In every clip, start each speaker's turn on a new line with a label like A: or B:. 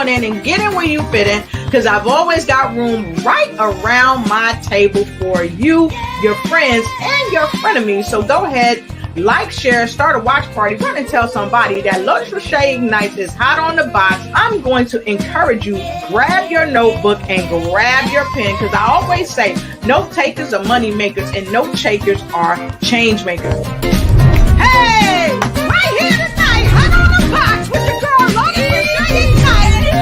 A: on in and get in where you fit in, because I've always got room right around my table for you, your friends, and your frenemies. So go ahead, like, share, start a watch party, run and tell somebody that Lotus Richeignites is hot on the box. I'm going to encourage you, grab your notebook and grab your pen, because I always say note takers are money makers and note takers are change makers. Hey, right here tonight, hot on the box with your girl Lotus Richeignites,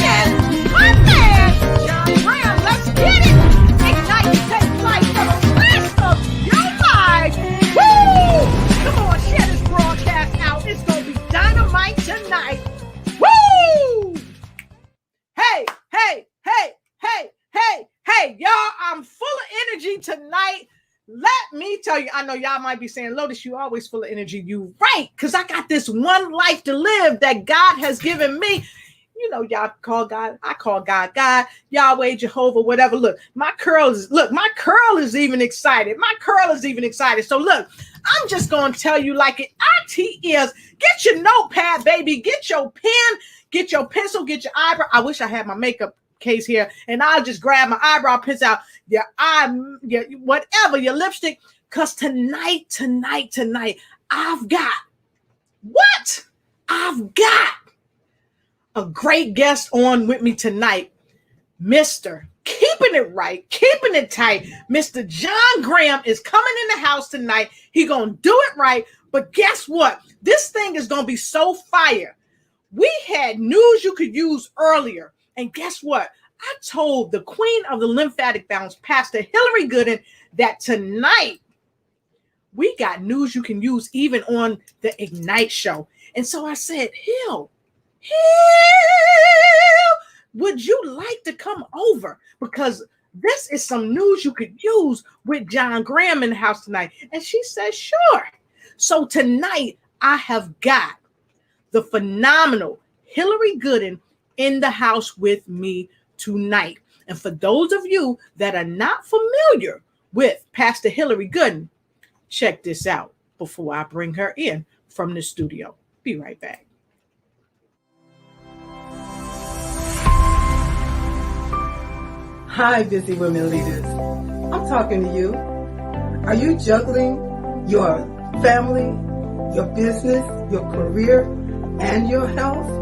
A: and my man John Graham. Let's get it. Ignite and take flight for the rest of your life. Woo! Come on, share this broadcast out. It's gonna be dynamite tonight. Woo! Hey, hey, hey, hey, hey, hey, y'all! I'm full of energy tonight. Let me tell you, I know y'all might be saying, Lotus, you always full of energy. You right, because I got this one life to live that God has given me. You know, y'all call God, I call God, God, Yahweh, Jehovah, whatever. Look, my curl is even excited. My curl is even excited. So look, I'm just going to tell you like it is. Get your notepad, baby. Get your pen, get your pencil, get your eyebrow. I wish I had my makeup case here, and I'll just grab my eyebrow pencil out, your eye, whatever, your lipstick, because tonight, I've got a great guest on with me tonight, Mr. Keeping It Right, Keeping It Tight. Mr. John Graham is coming in the house tonight. He gonna do it right, but guess what? This thing is gonna be so fire. We had news you could use earlier. And guess what? I told the queen of the lymphatic balance, Pastor Hillary Gooden, that tonight we got news you can use even on the Ignite show. And so I said, Hill, would you like to come over? Because this is some news you could use with John Graham in the house tonight. And she said, sure. So tonight I have got the phenomenal Hillary Gooden in the house with me tonight. And for those of you that are not familiar with Pastor Hillary Gooden, check this out before I bring her in from the studio. Be right back.
B: Hi, busy women leaders. I'm talking to you. Are you juggling your family, your business, your career, and your health?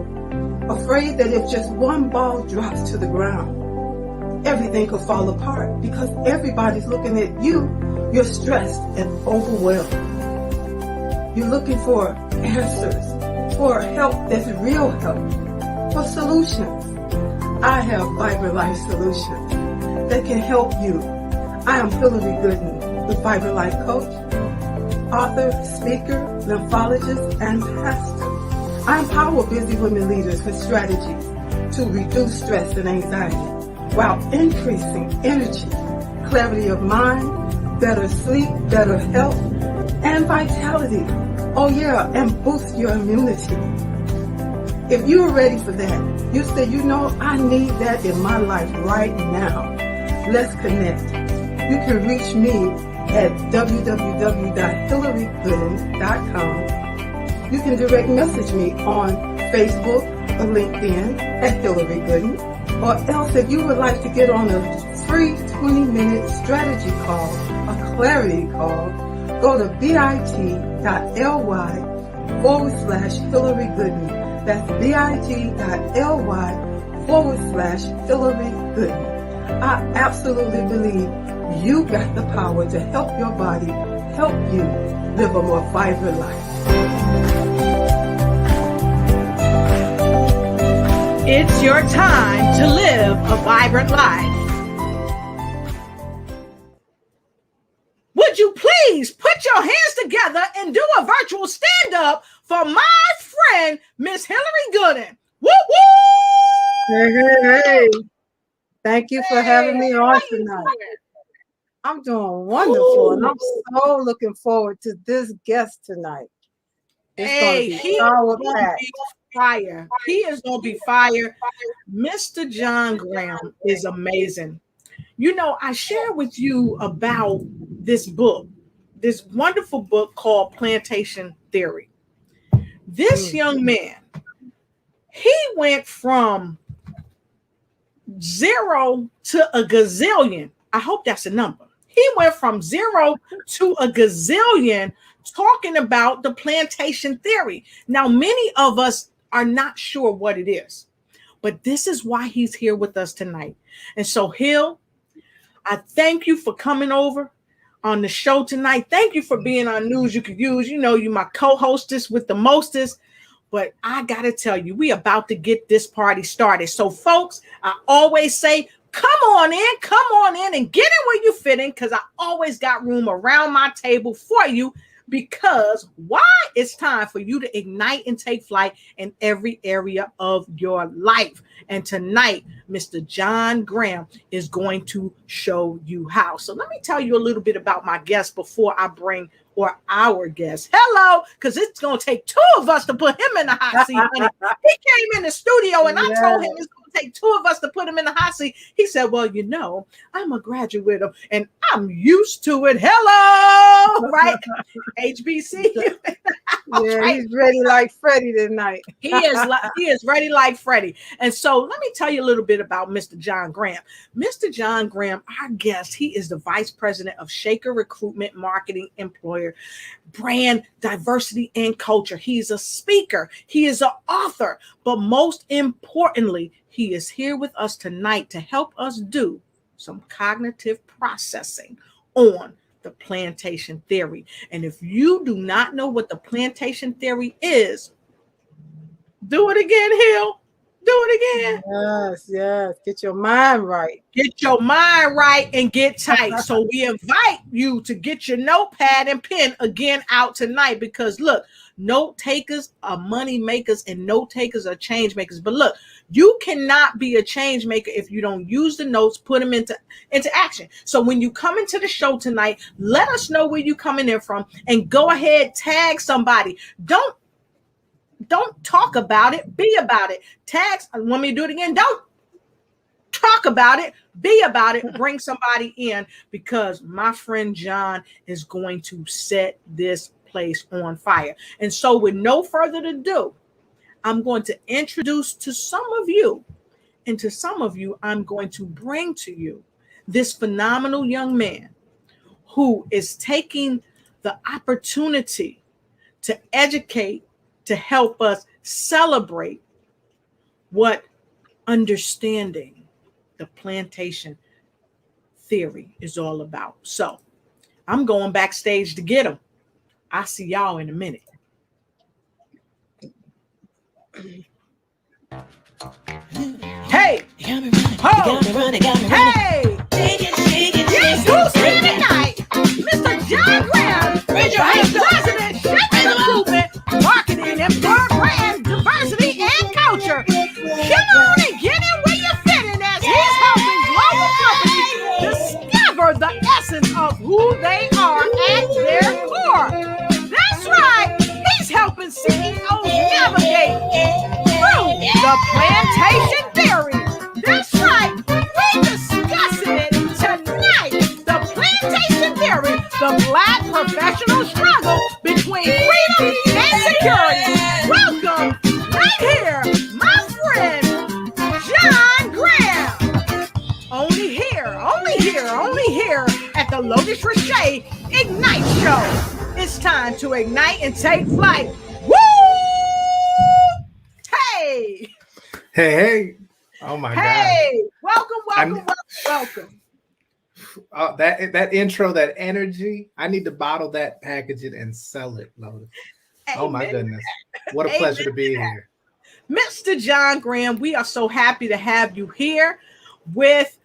B: Afraid that if just one ball drops to the ground, everything could fall apart because everybody's looking at you. You're stressed and overwhelmed. You're looking for answers, for help that's real help, for solutions. I have Vibrant Life Solutions that can help you. I am Hillary Gooden, the Vibrant Life Coach, author, speaker, lymphologist, and pastor. I empower busy women leaders with strategies to reduce stress and anxiety while increasing energy, clarity of mind, better sleep, better health, and vitality. Oh yeah, and boost your immunity. If you're ready for that, you say, you know, I need that in my life right now. Let's connect. You can reach me at www.hillarygooden.com. You can direct message me on Facebook or LinkedIn at Hillary Gooden. Or else if you would like to get on a free 20-minute strategy call, a clarity call, go to bit.ly/Hillary Gooden. That's bit.ly/Hillary Gooden. I absolutely believe you got the power to help your body, help you live a more vibrant life.
A: It's your time to live a vibrant life. Would you please put your hands together and do a virtual stand-up for my friend, Miss Hillary Gooden? Woo woo!
B: Hey. Thank you for having me on tonight. I'm doing wonderful, and I'm so looking forward to this guest tonight.
A: He is going to be fire. He is going to be fire. Mr. John Graham is amazing. You know, I shared with you about this book, this wonderful book called Plantation Theory. This young man He went from 0 to a gazillion. I hope that's a number. He went from 0 to a gazillion talking about the plantation theory. Now, many of us are not sure what it is, but this is why he's here with us tonight. And so, Hill, I thank you for coming over on the show tonight. Thank you for being on News You Could Use. You know, you my co-hostess with the mostest. But I got to tell you, we about to get this party started. So, folks, I always say, come on in and get in where you fit in, because I always got room around my table for you. Because why? It's time for you to ignite and take flight in every area of your life. And tonight, Mr. John Graham is going to show you how. So let me tell you a little bit about my guest before I bring our guest. Hello, because it's going to take two of us to put him in the hot seat. He came in the studio and I told him it's going to take two of us to put him in the hot seat. He said, well, you know, I'm a graduate of, and I'm used to it. Hello, right? HBCU.
B: Right. He's ready like Freddie tonight.
A: He is ready like Freddie. And so let me tell you a little bit about Mr. John Graham. Mr. John Graham, our guest, he is the vice president of Shaker Recruitment Marketing Employer Brand Diversity and Culture. He's a speaker. He is an author. But most importantly, he is here with us tonight to help us do some cognitive processing on the plantation theory. And if you do not know what the plantation theory is, do it again, Hill. Do it again.
B: Yes. Get your mind right.
A: Get your mind right and get tight. So we invite you to get your notepad and pen again out tonight, because look, note takers are money makers and note takers are change makers. But look, you cannot be a change maker if you don't use the notes, put them into action. So when you come into the show tonight, let us know where you're coming in from and go ahead, tag somebody. Don't talk about it, be about it. Tags, want me to do it again? Don't talk about it, be about it. Bring somebody in, because my friend John is going to set this place on fire. And so with no further ado, I'm going to introduce to some of you, and to some of you, I'm going to bring to you this phenomenal young man who is taking the opportunity to educate, to help us celebrate what understanding the plantation theory is all about. So I'm going backstage to get him. I'll see y'all in a minute. Hey! Ho! Hey! Yes, who's here tonight? Mr. John Graham, Vice President, Shaker Recruitment, Marketing, Employer Brand, Diversity, and Culture. Come on and get in where you fit in, as he's helping global companies discover the essence of who they are at their core. That's right. He's helping CEOs navigate through the plantation theory. That's right. We're discussing it tonight. The plantation theory, the Black professional struggle between freedom and security. Welcome right here, my friend, John Graham. Only here at the Lotus Richeignites Show. It's time to ignite and take flight. Woo! Hey!
C: Oh my
A: God. Hey! Welcome.
C: That intro, that energy, I need to bottle that, package it, and sell it, Lotus. Oh my goodness. What a pleasure to be here.
A: Mr. John Graham, we are so happy to have you here with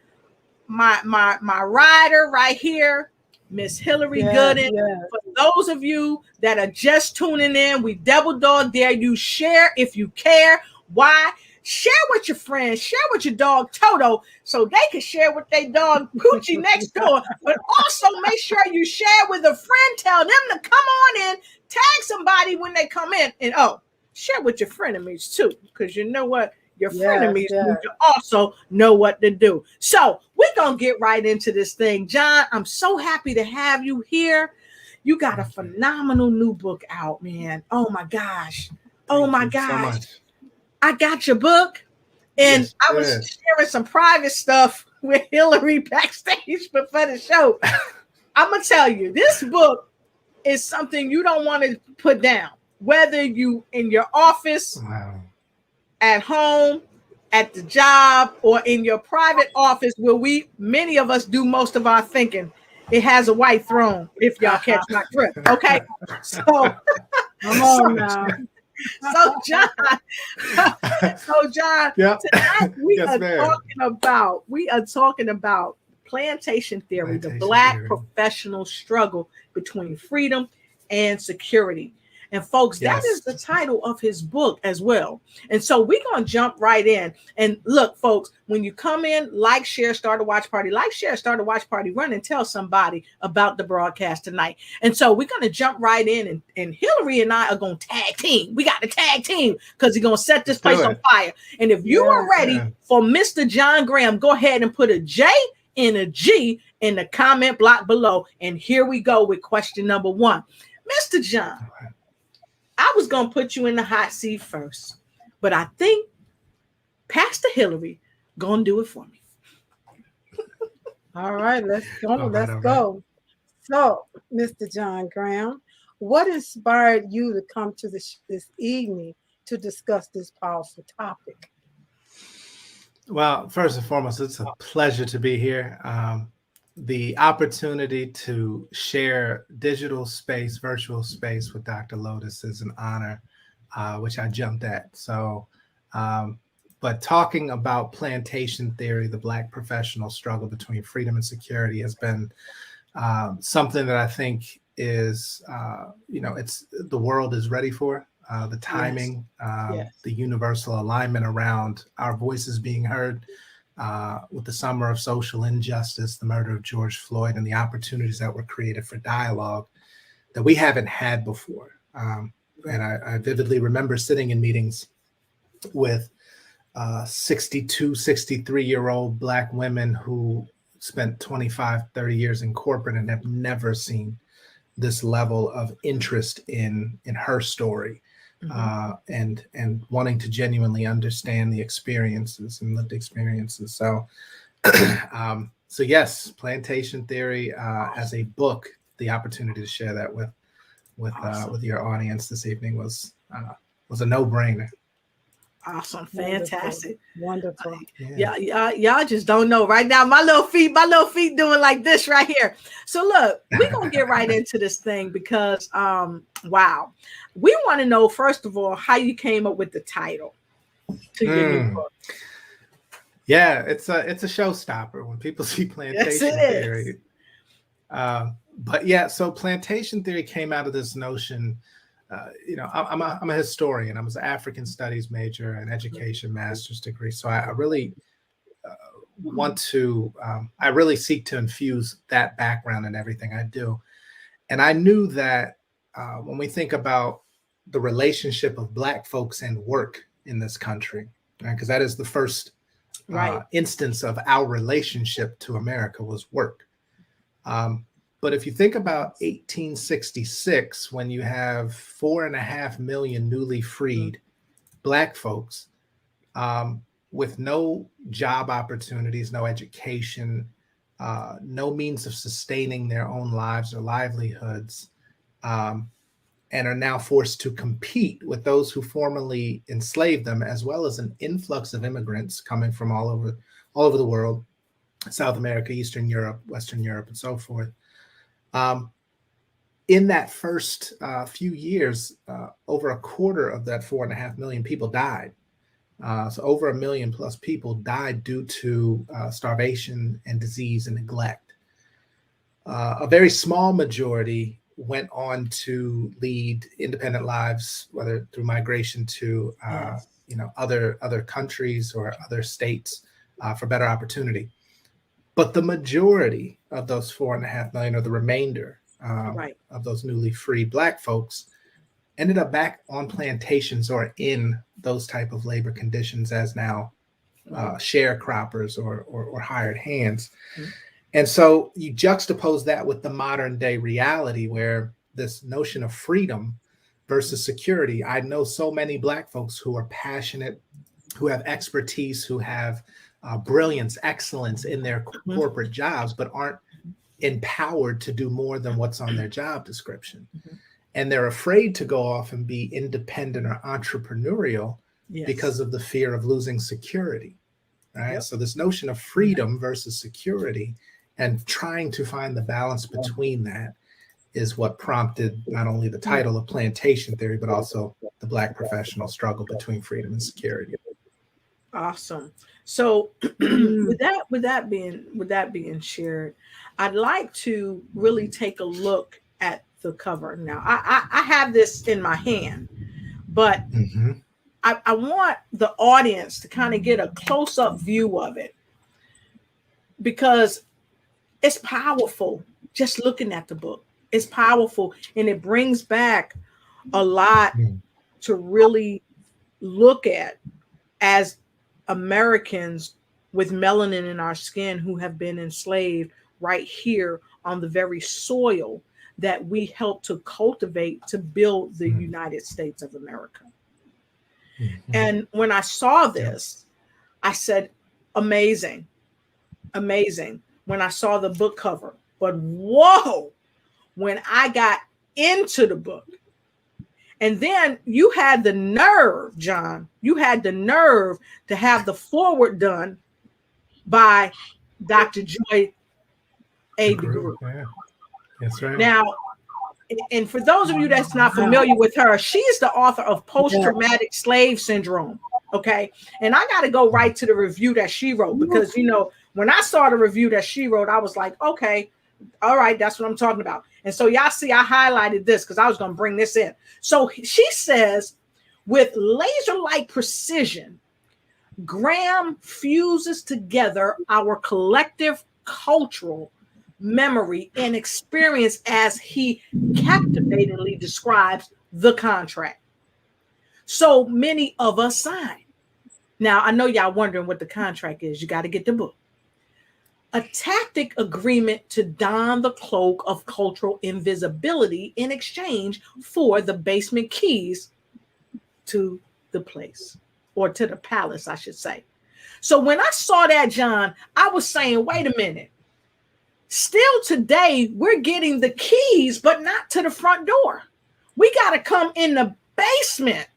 A: my rider right here, Miss Hillary Gooden. Yeah. For those of you that are just tuning in, we double dog dare you share if you care. Why? Share with your friends, share with your dog Toto, so they can share with their dog Poochie next door. But also make sure you share with a friend. Tell them to come on in, tag somebody when they come in, and share with your frenemies too, because you know what? Your frenemies need to also know what to do. So we're gonna get right into this thing. John, I'm so happy to have you here. You got a phenomenal new book out, man. Oh my gosh.
C: Thank you so much.
A: I got your book. And
C: Yes,
A: I was sharing some private stuff with Hillary backstage before the show. I'm going to tell you, this book is something you don't want to put down. Whether you in your office,
C: wow,
A: at home, at the job, or in your private office where many of us do most of our thinking. It has a white throne, if y'all catch my drift. Okay. So
B: come on now.
A: So John,
C: yep.
A: tonight
C: Yes,
A: we are talking about plantation theory, the Black professional struggle between freedom and security. And folks, that is the title of his book as well. And so we're going to jump right in. And look, folks, when you come in, like, share, start a watch party, like, share, start a watch party, run and tell somebody about the broadcast tonight. And so we're going to jump right in, and Hillary and I are going to tag team. We got to tag team because he's going to set this place on fire. And if you are ready for Mr. John Graham, go ahead and put a J and a G in the comment block below. And here we go with question number 1. Mr. John, I was going to put you in the hot seat first, but I think Pastor Hillary going to do it for me.
B: All right, let's go. Let's go. So, Mr. John Graham, what inspired you to come to this evening to discuss this powerful topic?
C: Well, first and foremost, it's a pleasure to be here. The opportunity to share digital space, virtual space with Dr. Lotus is an honor, which I jumped at. So, but talking about plantation theory, the Black professional struggle between freedom and security has been something that I think is, it's the world is ready for. The timing, the universal alignment around our voices being heard. With the summer of social injustice, the murder of George Floyd, and the opportunities that were created for dialogue that we haven't had before. And I vividly remember sitting in meetings with 62, 63-year-old Black women who spent 25, 30 years in corporate and have never seen this level of interest in her story. And wanting to genuinely understand the experiences and lived experiences. So, so yes, plantation theory as a book. The opportunity to share that with your audience this evening was a no-brainer.
A: Awesome, fantastic,
B: wonderful.
A: Y'all just don't know right now. My little feet doing like this right here. So look, we're gonna get right into this thing because wow, we want to know first of all how you came up with the title to your new book.
C: Yeah, it's a showstopper when people see plantation theory. But yeah, so plantation theory came out of this notion. I'm a historian. I was an African studies major and education master's degree. So I really want to, I really seek to infuse that background in everything I do. And I knew that when we think about the relationship of Black folks and work in this country, right? Because that is the first instance of our relationship to America was work. But if you think about 1866, when you have 4.5 million newly freed Black folks with no job opportunities, no education, no means of sustaining their own lives or livelihoods, and are now forced to compete with those who formerly enslaved them, as well as an influx of immigrants coming from all over the world, South America, Eastern Europe, Western Europe, and so forth. In that first few years, over a quarter of that 4.5 million people died. So over 1 million plus people died due to starvation and disease and neglect. A very small majority went on to lead independent lives, whether through migration to other countries or other states for better opportunity. But the majority of those 4.5 million, or the remainder of those newly freed Black folks, ended up back on plantations or in those type of labor conditions as now sharecroppers or hired hands. Mm-hmm. And so you juxtapose that with the modern day reality where this notion of freedom versus security. I know so many Black folks who are passionate, who have expertise, who have brilliance, excellence in their corporate jobs, but aren't empowered to do more than what's on their job description. And they're afraid to go off and be independent or entrepreneurial because of the fear of losing security. Right. So this notion of freedom versus security and trying to find the balance between that is what prompted not only the title of Plantation Theory, but also the Black professional struggle between freedom and security.
A: Awesome. So with that being shared, I'd like to really take a look at the cover. Now, I have this in my hand, but I want the audience to kind of get a close-up view of it, because it's powerful just looking at the book. It's powerful, and it brings back a lot to really look at as Americans with melanin in our skin who have been enslaved right here on the very soil that we help to cultivate to build the United States of America. And when I saw this, I said, amazing, amazing, when I saw the book cover. But whoa, when I got into the book, and then you had the nerve, John, you had the nerve to have the foreword done by Dr. Joy A. DeGruy.
C: Yeah. That's right.
A: Now, and for those of you that's not familiar with her, she's the author of Post-Traumatic Slave Syndrome. Okay. And I got to go right to the review that she wrote, because, you know, when I saw the review that she wrote, I was like, okay, all right, that's what I'm talking about. And so y'all see, I highlighted this because I was going to bring this in. So she says, with laser-like precision, Graham fuses together our collective cultural memory and experience as he captivatingly describes the contract so many of us sign. Now, I know y'all wondering what the contract is. You got to get the book. A tacit agreement to don the cloak of cultural invisibility in exchange for the basement keys to the place, or to the palace, I should say. So when I saw that, John, I was saying, wait a minute. Still today, we're getting the keys, but not to the front door. We got to come in the basement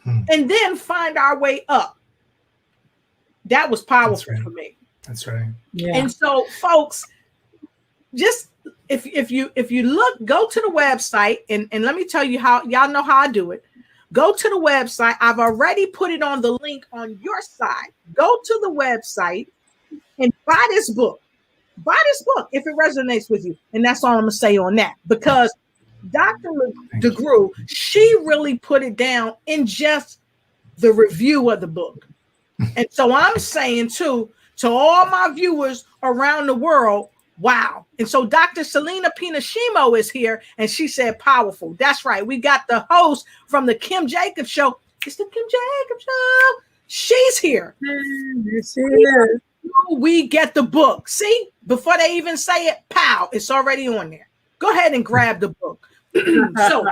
A: and then find our way up. That was powerful for me.
C: That's right.
A: Yeah. And so, folks, just if you look, go to the website, and let me tell you how, y'all know how I do it. Go to the website. I've already put it on the link on your side. Go to the website and buy this book. Buy this book if it resonates with you. And that's all I'm going to say on that, because Dr. DeGruy, she really put it down in just the review of the book. And so I'm saying, too, to all my viewers around the world, wow. And so Dr. Selena Pinashimo is here, and she said powerful. That's right. We got the host from the Kim Jacobs Show. It's the Kim Jacobs Show. She's here.
B: Yes, she is.
A: We get the book. See, before they even say it, pow, it's already on there. Go ahead and grab the book. So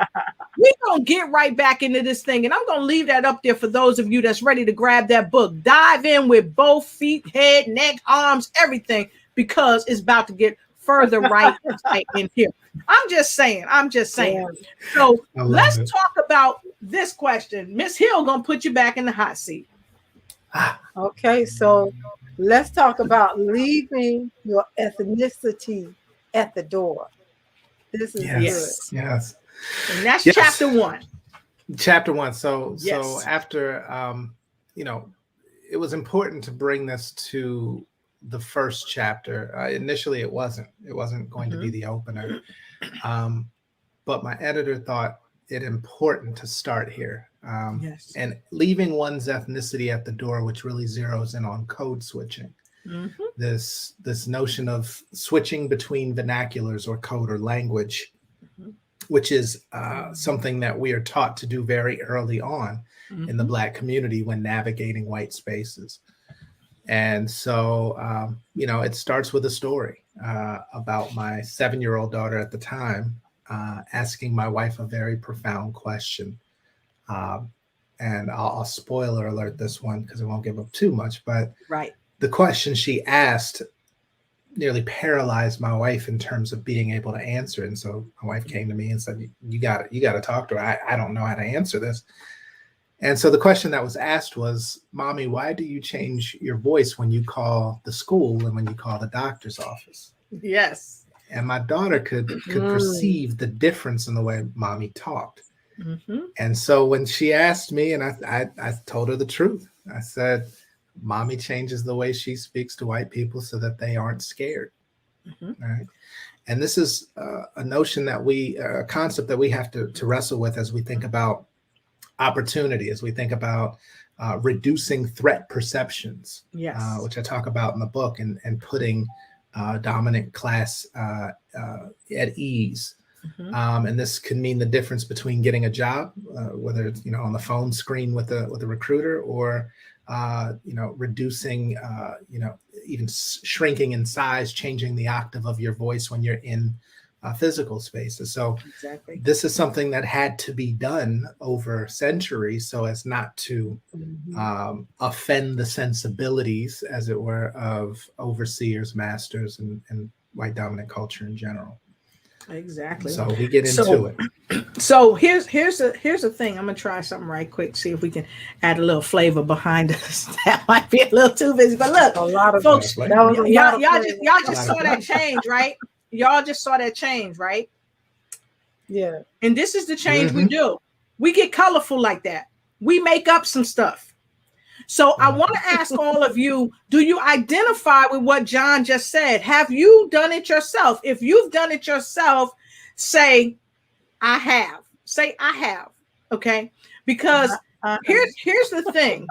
A: we're going to get right back into this thing, and I'm going to leave that up there for those of you that's ready to grab that book. Dive in with both feet, head, neck, arms, everything, because it's about to get further right in here. I'm just saying. Yeah. So let's talk about this question. Miss Hill going to put you back in the hot seat.
B: Okay, so let's talk about leaving your ethnicity at the door. This is good.
C: Yes.
A: And that's chapter 1.
C: Chapter 1. So after, it was important to bring this to the first chapter. Initially, it wasn't going to be the opener. But my editor thought it important to start here. And leaving one's ethnicity at the door, which really zeroes in on code switching. This notion of switching between vernaculars or code or language, which is something that we are taught to do very early on in the Black community when navigating white spaces. And so, it starts with a story about my 7-year-old daughter at the time asking my wife a very profound question. And I'll spoiler alert this one because I won't give up too much. But
A: Right.
C: the question she asked nearly paralyzed my wife in terms of being able to answer. And so my wife came to me and said, you got to talk to her. I don't know how to answer this. And so the question that was asked was, Mommy, why do you change your voice when you call the school and when you call the doctor's office?
A: Yes.
C: And my daughter could perceive the difference in the way Mommy talked.
A: Mm-hmm.
C: And so when she asked me, and I told her the truth, I said, Mommy changes the way she speaks to white people so that they aren't scared.
A: Mm-hmm.
C: Right. And this is a notion that a concept that we have to wrestle with as we think about opportunity, as we think about reducing threat perceptions,
A: Yes.
C: Which I talk about in the book, and putting dominant class at ease.
A: Mm-hmm.
C: And this can mean the difference between getting a job, whether it's on the phone screen with a recruiter, or reducing, even shrinking in size, changing the octave of your voice when you're in physical spaces. So
A: exactly.
C: This is something that had to be done over centuries so as not to offend the sensibilities, as it were, of overseers, masters, and white dominant culture in general.
A: Exactly.
C: So we get into it.
A: So here's the thing. I'm gonna try something right quick. See if we can add a little flavor behind us. That might be a little too busy, but look,
B: A lot of
A: folks,
B: y'all
A: just saw that change, right? Y'all just saw that change, right?
B: Yeah.
A: And this is the change we do. We get colorful like that. We make up some stuff. So I want to ask all of you, do you identify with what John just said? Have you done it yourself? If you've done it yourself, say, I have. Say, I have. Okay? Because here's the thing.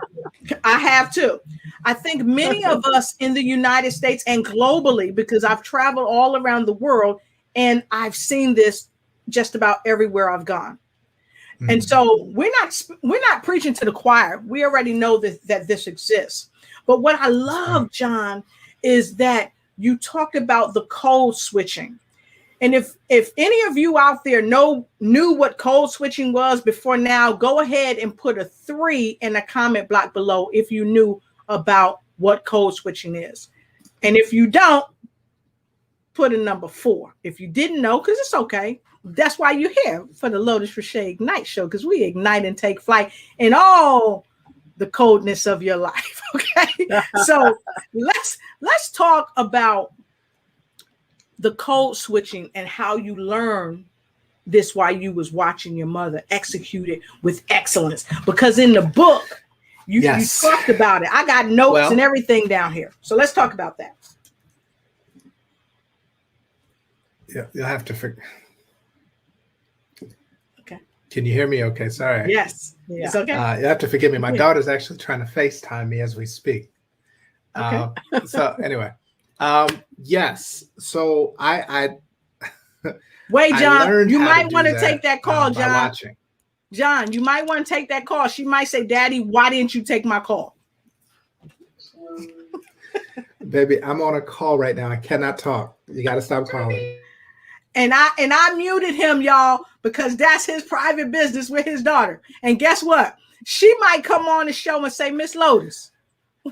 A: I have too. I think many of us in the United States and globally, because I've traveled all around the world and I've seen this just about everywhere I've gone. And so we're not preaching to the choir. We already know that this exists. But what I love, John, is that you talked about the code switching. And if any of you out there knew what code switching was before now, go ahead and put a 3 in the comment block below if you knew about what code switching is. And if you don't, put a number 4. If you didn't know, because it's okay. That's why you're here for the Lotus Riche Ignite show, because we ignite and take flight in all the coldness of your life. Okay. So let's talk about the code switching and how you learn this while you was watching your mother execute it with excellence. Because in the book, you talked about it. I got notes and everything down here. So let's talk about that.
C: Yeah, you'll have to figure.
A: Okay.
C: Can you hear me? Okay, sorry.
A: Yes, it's okay.
C: You have to forgive me. My daughter's actually trying to FaceTime me as we speak.
A: Okay.
C: So anyway, yes. So I
A: wait, John. You might want to
C: that,
A: take that call, John.
C: Watching.
A: John, you might want to take that call. She might say, "Daddy, why didn't you take my call?"
C: Baby, I'm on a call right now. I cannot talk. You got to stop calling.
A: And I muted him, y'all, because that's his private business with his daughter. And guess what? She might come on the show and say, Miss Lotus,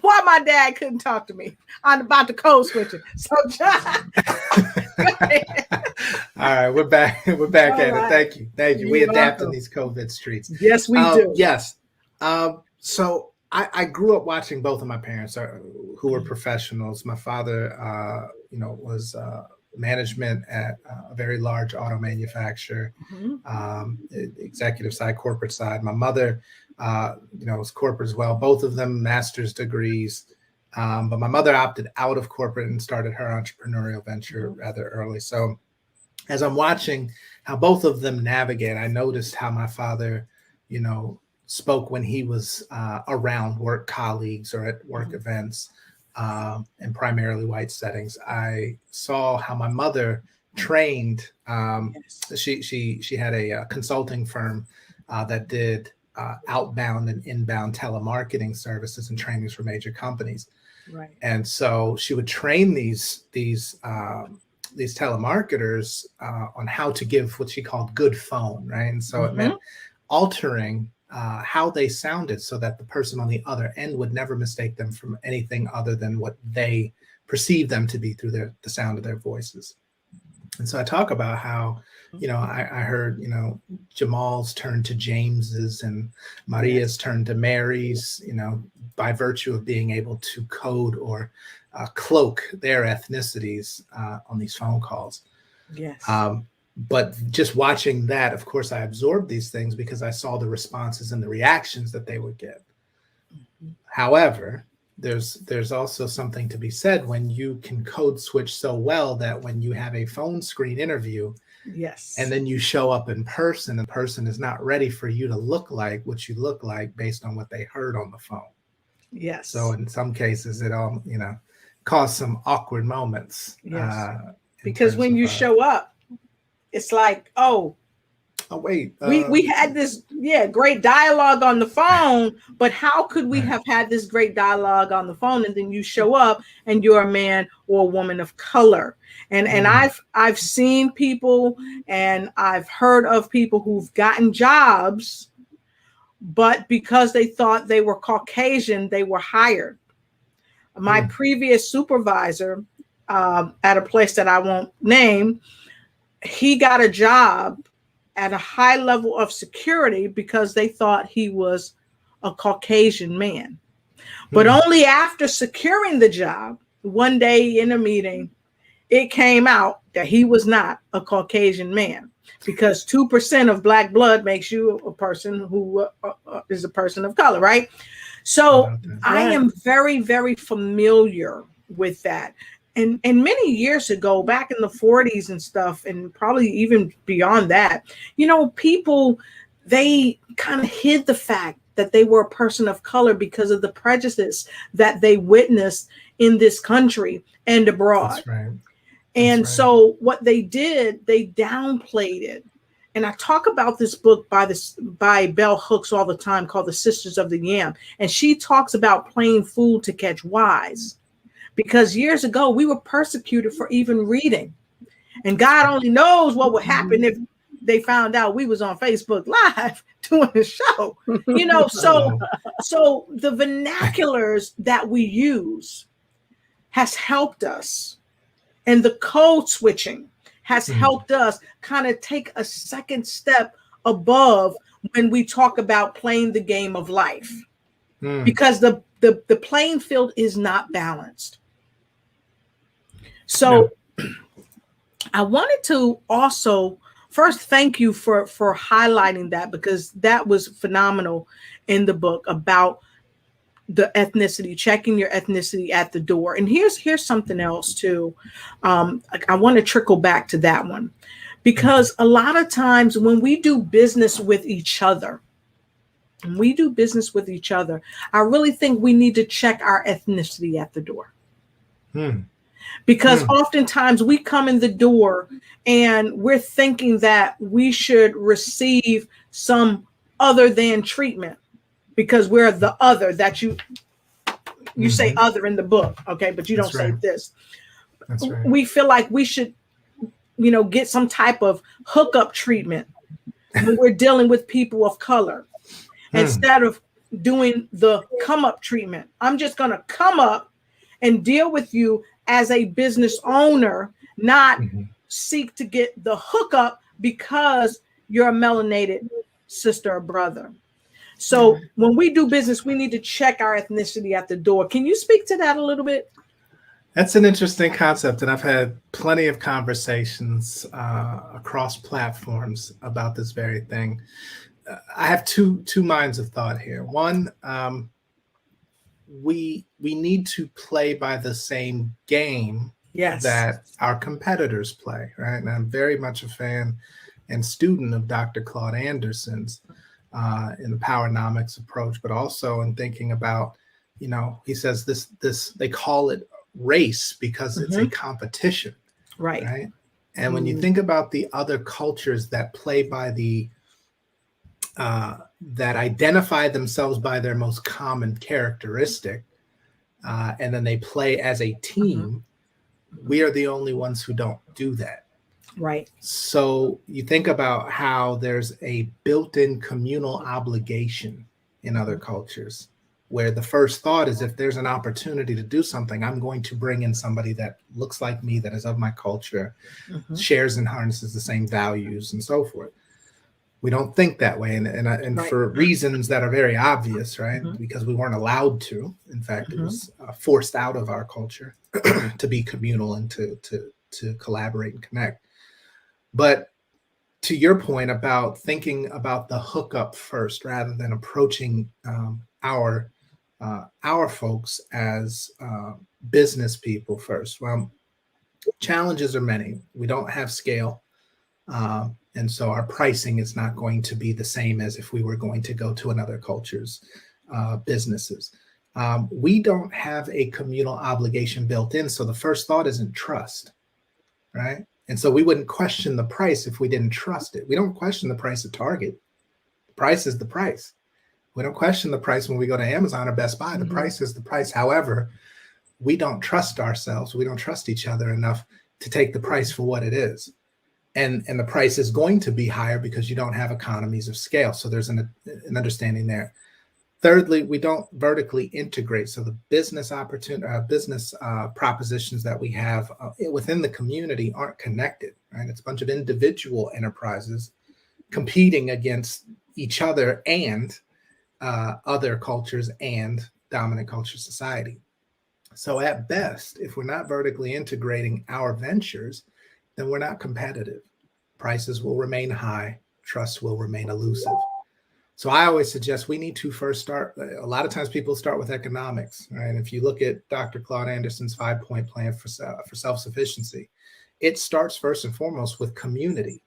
A: why my dad couldn't talk to me on about the code switching. So John.
C: All right, we're back. We're back at it. Thank you. We adapt in these COVID streets.
A: Yes, we do.
C: Yes. So I grew up watching both of my parents who were professionals. My father, was management at a very large auto manufacturer, executive side, corporate side. My mother, was corporate as well. Both of them master's degrees. But my mother opted out of corporate and started her entrepreneurial venture rather early. So as I'm watching how both of them navigate, I noticed how my father, spoke when he was around work colleagues or at work events. In primarily white settings. I saw how my mother trained. She had a consulting firm that did outbound and inbound telemarketing services and trainings for major companies.
A: Right.
C: And so she would train these these telemarketers on how to give what she called good phone, right? And so it meant altering how they sounded so that the person on the other end would never mistake them from anything other than what they perceive them to be through the sound of their voices. And so I talk about how, I heard, Jamal's turned to James's and Maria's turned to Mary's, by virtue of being able to code or cloak their ethnicities on these phone calls.
A: Yes.
C: But just watching that, of course, I absorbed these things because I saw the responses and the reactions that they would give. However, there's also something to be said when you can code switch so well that when you have a phone screen interview,
A: yes,
C: and then you show up in person, the person is not ready for you to look like what you look like based on what they heard on the phone.
A: Yes.
C: So in some cases, it all caused some awkward moments.
A: Yes. Because when you show up, it's like, oh wait, we had this great dialogue on the phone, but how could we have had this great dialogue on the phone and then you show up and you're a man or a woman of color? And I've seen people and I've heard of people who've gotten jobs, but because they thought they were Caucasian, they were hired. My previous supervisor at a place that I won't name, he got a job at a high level of security because they thought he was a Caucasian man. But only after securing the job, one day in a meeting, it came out that he was not a Caucasian man because 2% of black blood makes you a person who is a person of color, right? So I am very, very familiar with that. And many years ago, back in the 40s and stuff, and probably even beyond that, people, they kind of hid the fact that they were a person of color because of the prejudice that they witnessed in this country and abroad.
C: That's right.
A: So what they did, they downplayed it. And I talk about this book by Bell Hooks all the time called The Sisters of the Yam. And she talks about playing fool to catch wise. Because years ago, we were persecuted for even reading. And God only knows what would happen if they found out we was on Facebook Live doing the show. So the vernaculars that we use has helped us. And the code switching has helped us kind of take a second step above when we talk about playing the game of life. Because the playing field is not balanced. So I wanted to also first thank you for highlighting that, because that was phenomenal in the book about the ethnicity, checking your ethnicity at the door. And here's something else too. I want to trickle back to that one, because a lot of times when we do business with each other, I really think we need to check our ethnicity at the door. Because oftentimes we come in the door and we're thinking that we should receive some other than treatment because we're the other that you say other in the book. Okay. But you don't say this. That's right. We feel like we should, get some type of hookup treatment when we're dealing with people of color instead of doing the come up treatment. I'm just going to come up and deal with you as a business owner, not seek to get the hookup because you're a melanated sister or brother. So when we do business, we need to check our ethnicity at the door. Can you speak to that a little bit?
C: That's an interesting concept. And I've had plenty of conversations across platforms about this very thing. I have two minds of thought here. One, we need to play by the same game that our competitors play, right? And I'm very much a fan and student of Dr. Claude Anderson's in the Powernomics approach, but also in thinking about, he says this they call it race because it's a competition, right? And when you think about the other cultures that play by the that identify themselves by their most common characteristic, and then they play as a team, We are the only ones who don't do that.
A: Right.
C: So you think about how there's a built-in communal obligation in other cultures, where the first thought is, if there's an opportunity to do something, I'm going to bring in somebody that looks like me, that is of my culture, shares and harnesses the same values and so forth. We don't think that way. And
A: Right.
C: for reasons that are very obvious, right? Because we weren't allowed to. In fact, it was forced out of our culture to be communal and to collaborate and connect. But to your point about thinking about the hookup first, rather than approaching our folks as business people first. Well, challenges are many. We don't have scale. And so our pricing is not going to be the same as if we were going to go to another culture's businesses. We don't have a communal obligation built in. So the first thought isn't trust, right? And so we wouldn't question the price if we didn't trust it. We don't question the price at Target. The price is the price. We don't question the price when we go to Amazon or Best Buy. The price is the price. However, we don't trust ourselves. We don't trust each other enough to take the price for what it is. And the price is going to be higher because you don't have economies of scale. So there's an understanding there. Thirdly, we don't vertically integrate. So the business propositions that we have within the community aren't connected, right? It's a bunch of individual enterprises competing against each other and other cultures and dominant culture society. So at best, if we're not vertically integrating our ventures, then we're not competitive. Prices will remain high. Trust will remain elusive. So I always suggest we need to first start. A lot of times people start with economics, right? If you look at Dr. Claude Anderson's 5-point plan for self-sufficiency, it starts first and foremost with community,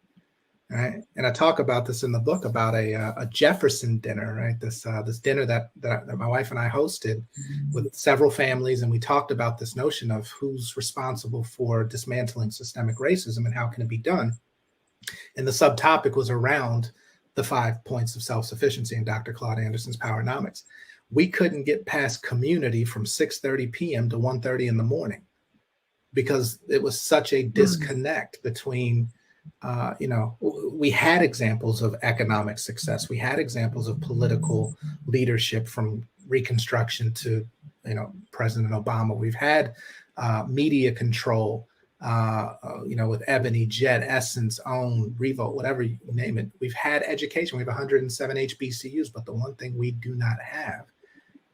C: right? And I talk about this in the book about a Jefferson dinner, right? This dinner that my wife and I hosted with several families, and we talked about this notion of who's responsible for dismantling systemic racism and how can it be done. And the subtopic was around the 5 points of self-sufficiency in Dr. Claude Anderson's Powernomics. We couldn't get past community from 6:30 p.m. to 1:30 in the morning because it was such a disconnect between, we had examples of economic success. We had examples of political leadership from Reconstruction to, President Obama. We've had media control, with Ebony, Jet, Essence, OWN, Revolt, whatever you name it. We've had education. We have 107 HBCUs, but the one thing we do not have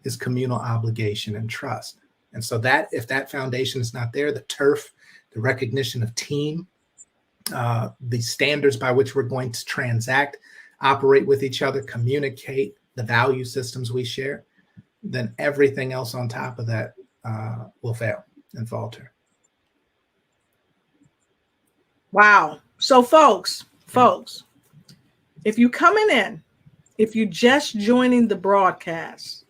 C: is communal obligation and trust. And so that if that foundation is not there, the turf, the recognition of team, the standards by which we're going to transact, operate with each other, communicate, the value systems we share, then everything else on top of that will fail and falter.
A: Wow. So folks, if you coming in, if you just joining the broadcast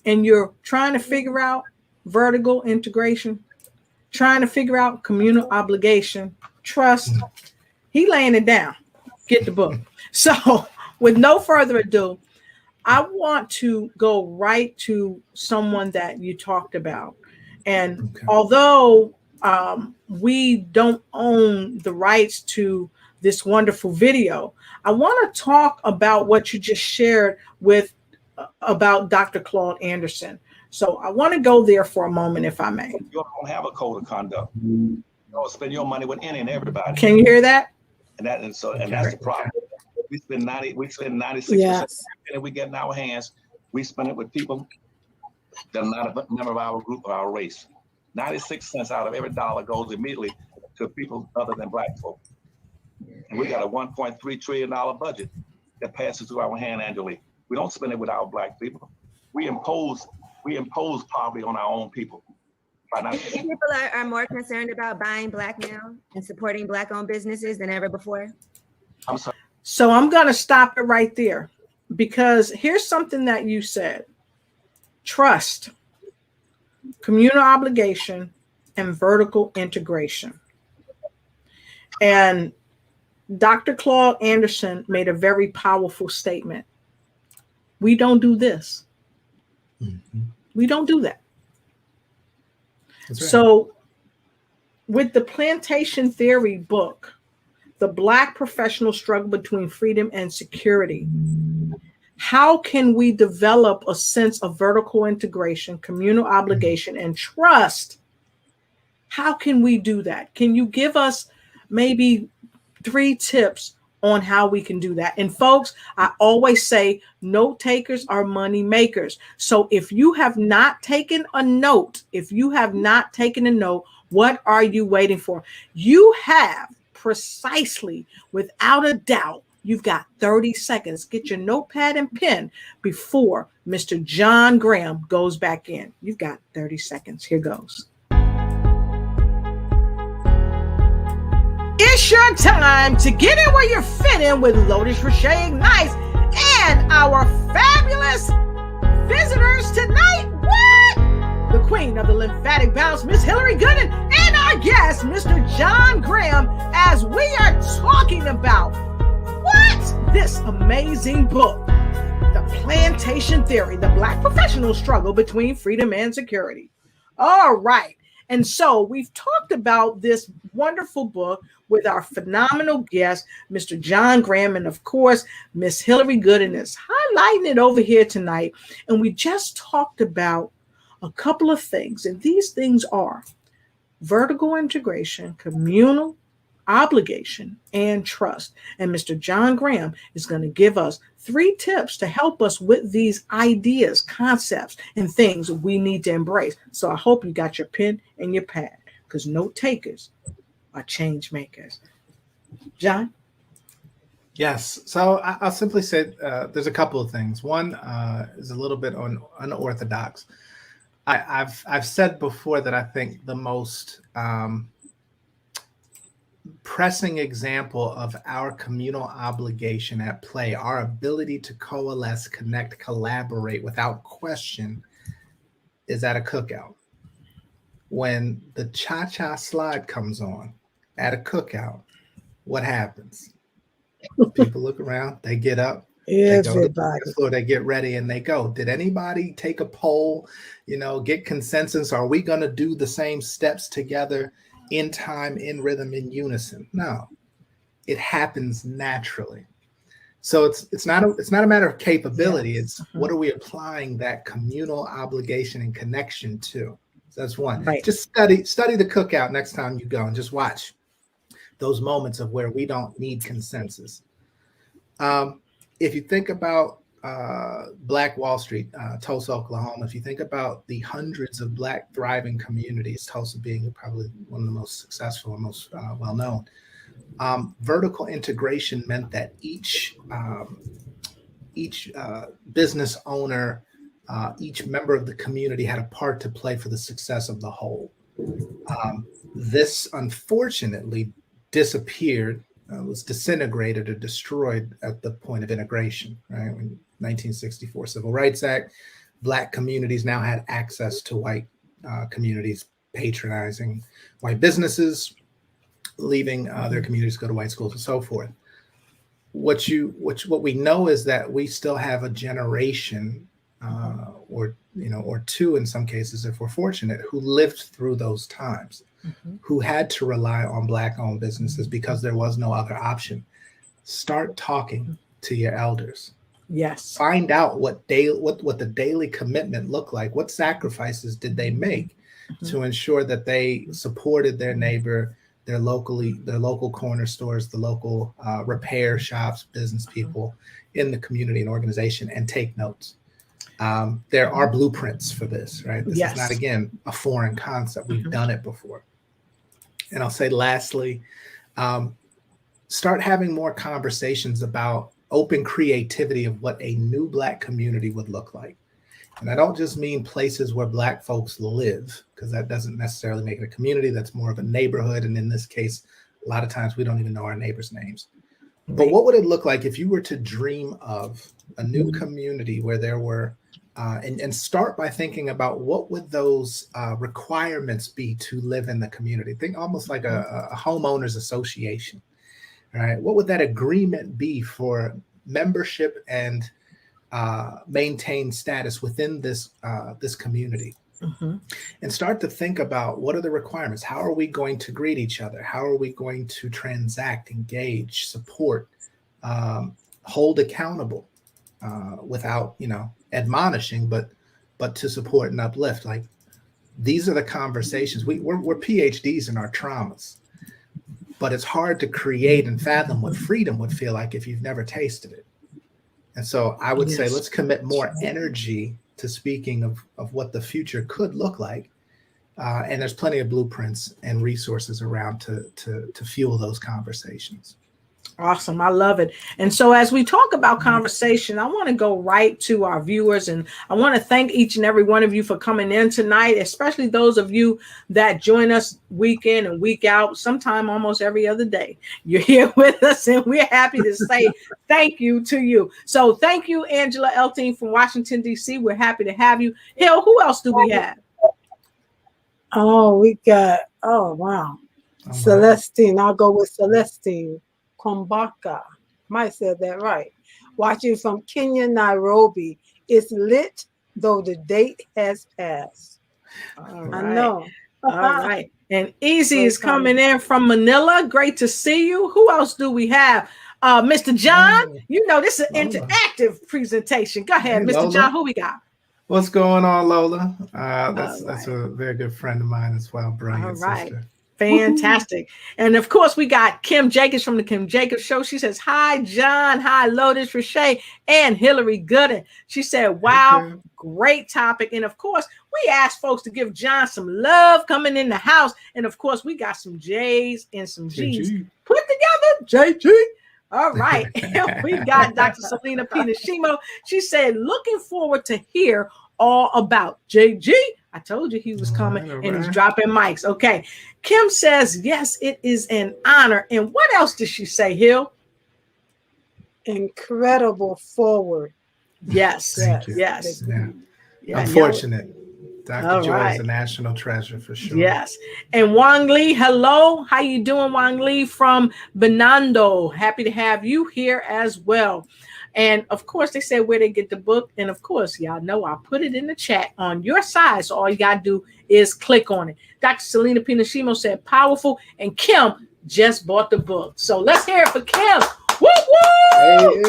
A: and you're trying to figure out vertical integration, trying to figure out communal obligation, trust, he laying it down. Get the book. So with no further ado, I want to go right to someone that you talked about. And although we don't own the rights to this wonderful video, I want to talk about what you just shared with about Dr. Claude Anderson. So I want to go there for a moment, if I may.
D: You don't have a code of conduct. You don't spend your money with any and everybody.
A: Can you hear that?
D: And that's the problem. We spend 96% and we get in our hands. We spend it with people that are not a member of our group or our race. 96 cents out of every dollar goes immediately to people other than Black folk. And we got a $1.3 trillion budget that passes through our hand annually. We don't spend it with our Black people. We impose poverty on our own people.
E: People are more concerned about buying Black now and supporting Black-owned businesses than ever before.
D: I'm sorry.
A: So I'm going to stop it right there, because here's something that you said: trust, communal obligation, and vertical integration. And Dr. Claude Anderson made a very powerful statement. We don't do this. We don't do that. That's right. So with the Plantation Theory book, The Black Professional Struggle Between Freedom and Security, how can we develop a sense of vertical integration, communal obligation, and trust? How can we do that? Can you give us maybe 3 tips on how we can do that? And folks, I always say note takers are money makers. So if you have not taken a note, what are you waiting for? You have precisely, without a doubt, you've got 30 seconds. Get your notepad and pen before Mr. John Graham goes back in. You've got 30 seconds. Here goes. It's your time to get in where you're fitting with Lotus Richeignites and our fabulous visitors tonight. What? The queen of the lymphatic bounce, Miss Hillary Gooden, and our guest, Mr. John Graham, as we are talking about this amazing book, The Plantation Theory, the Black Professional Struggle Between Freedom and Security. All right. And so we've talked about this wonderful book with our phenomenal guest, Mr. John Graham, and of course, Miss Hillary Gooden is highlighting it over here tonight. And we just talked about a couple of things, and these things are vertical integration, communal obligation, and trust. And Mr. John Graham is going to give us 3 tips to help us with these ideas, concepts, and things we need to embrace. So I hope you got your pen and your pad, because note takers are change makers. John?
C: Yes. So I'll simply say there's a couple of things. One is a little bit unorthodox. I've said before that I think the most pressing example of our communal obligation at play, our ability to coalesce, connect, collaborate without question, is at a cookout. When the cha-cha slide comes on at a cookout, what happens? People look around, they get up, they go to the floor, they get ready, and they go. Did anybody take a poll, get consensus? Are we going to do the same steps together in time, in rhythm, in unison? No, it happens naturally. So it's not a matter of capability. Yes. It's what are we applying that communal obligation and connection to? So that's one. Right. Just study the cookout next time you go, and just watch those moments of where we don't need consensus. If you think about Black Wall Street, Tulsa, Oklahoma, if you think about the hundreds of Black thriving communities, Tulsa being probably one of the most successful and most well-known, vertical integration meant that each business owner, each member of the community had a part to play for the success of the whole. This unfortunately disappeared, was disintegrated or destroyed at the point of integration, right? When 1964 Civil Rights Act, Black communities now had access to white communities, patronizing white businesses, leaving their communities to go to white schools and so forth. What we know is that we still have a generation or two in some cases, if we're fortunate, who lived through those times, who had to rely on Black-owned businesses because there was no other option. Start talking to your elders.
A: Yes.
C: Find out what the daily commitment looked like. What sacrifices did they make to ensure that they supported their neighbor, their local corner stores, the local repair shops, business people in the community and organization, and take notes. There are blueprints for this, right? This is not, again, a foreign concept. We've done it before. And I'll say lastly, start having more conversations about open creativity of what a new Black community would look like. And I don't just mean places where Black folks live, because that doesn't necessarily make it a community. That's more of a neighborhood. And in this case, a lot of times we don't even know our neighbors' names. But what would it look like if you were to dream of a new community where there were, and start by thinking about what would those requirements be to live in the community? Think almost like a homeowners association, right? What would that agreement be for membership and maintain status within this community? and start to think about what are the requirements? How are we going to greet each other? How are we going to transact, engage, support, hold accountable without, admonishing, but to support and uplift? Like, these are the conversations. We're PhDs in our traumas, but it's hard to create and fathom what freedom would feel like if you've never tasted it. And so I would say, let's commit more energy to speaking of what the future could look like. And there's plenty of blueprints and resources around to fuel those conversations.
A: Awesome. I love it. And so as we talk about conversation, I want to go right to our viewers, and I want to thank each and every one of you for coming in tonight, especially those of you that join us week in and week out, sometime almost every other day. You're here with us, and we're happy to say thank you to you. So thank you, Angela Elting from Washington, D.C. We're happy to have you. Hill, who else do we have?
F: Oh, we got, wow. Celestine. I'll go with Celestine Kombaka. Might said that right. Watching from Kenya, Nairobi. It's lit, though the date has passed.
A: All right.
F: I know.
A: All right. And Easy is coming in from Manila. Great to see you. Who else do we have? Mr. John, this is an interactive presentation. Go ahead, Mr.
C: Lola.
A: John. Who we got?
C: What's going on, Lola? That's a very good friend of mine as well. Brilliant sister.
A: Fantastic. And of course, we got Kim Jacobs from the Kim Jacobs Show. She says, hi, John. Hi, Lotus, Riche, and Hillary Gooden. She said, wow, great topic. And of course, we asked folks to give John some love coming in the house. And of course, we got some J's and some G's put together. JG. All right. We got Dr. Selena Pinashimo. She said, looking forward to hear all about JG. I told you he was coming, and he's dropping mics. Okay. Kim says, yes, it is an honor. And what else did she say, Hill?
F: Incredible forward.
A: Yes. Yes.
C: Yeah. Unfortunate. Dr. Joy is a national treasure for sure.
A: Yes. And Wang Lee, hello. How you doing, Wang Lee from Benando? Happy to have you here as well. And of course, they said where they get the book. And of course, y'all know I'll put it in the chat on your side. So all you got to do is click on it. Dr. Selena Pinashimo said powerful. And Kim just bought the book. So let's hear it for Kim. Woo woo!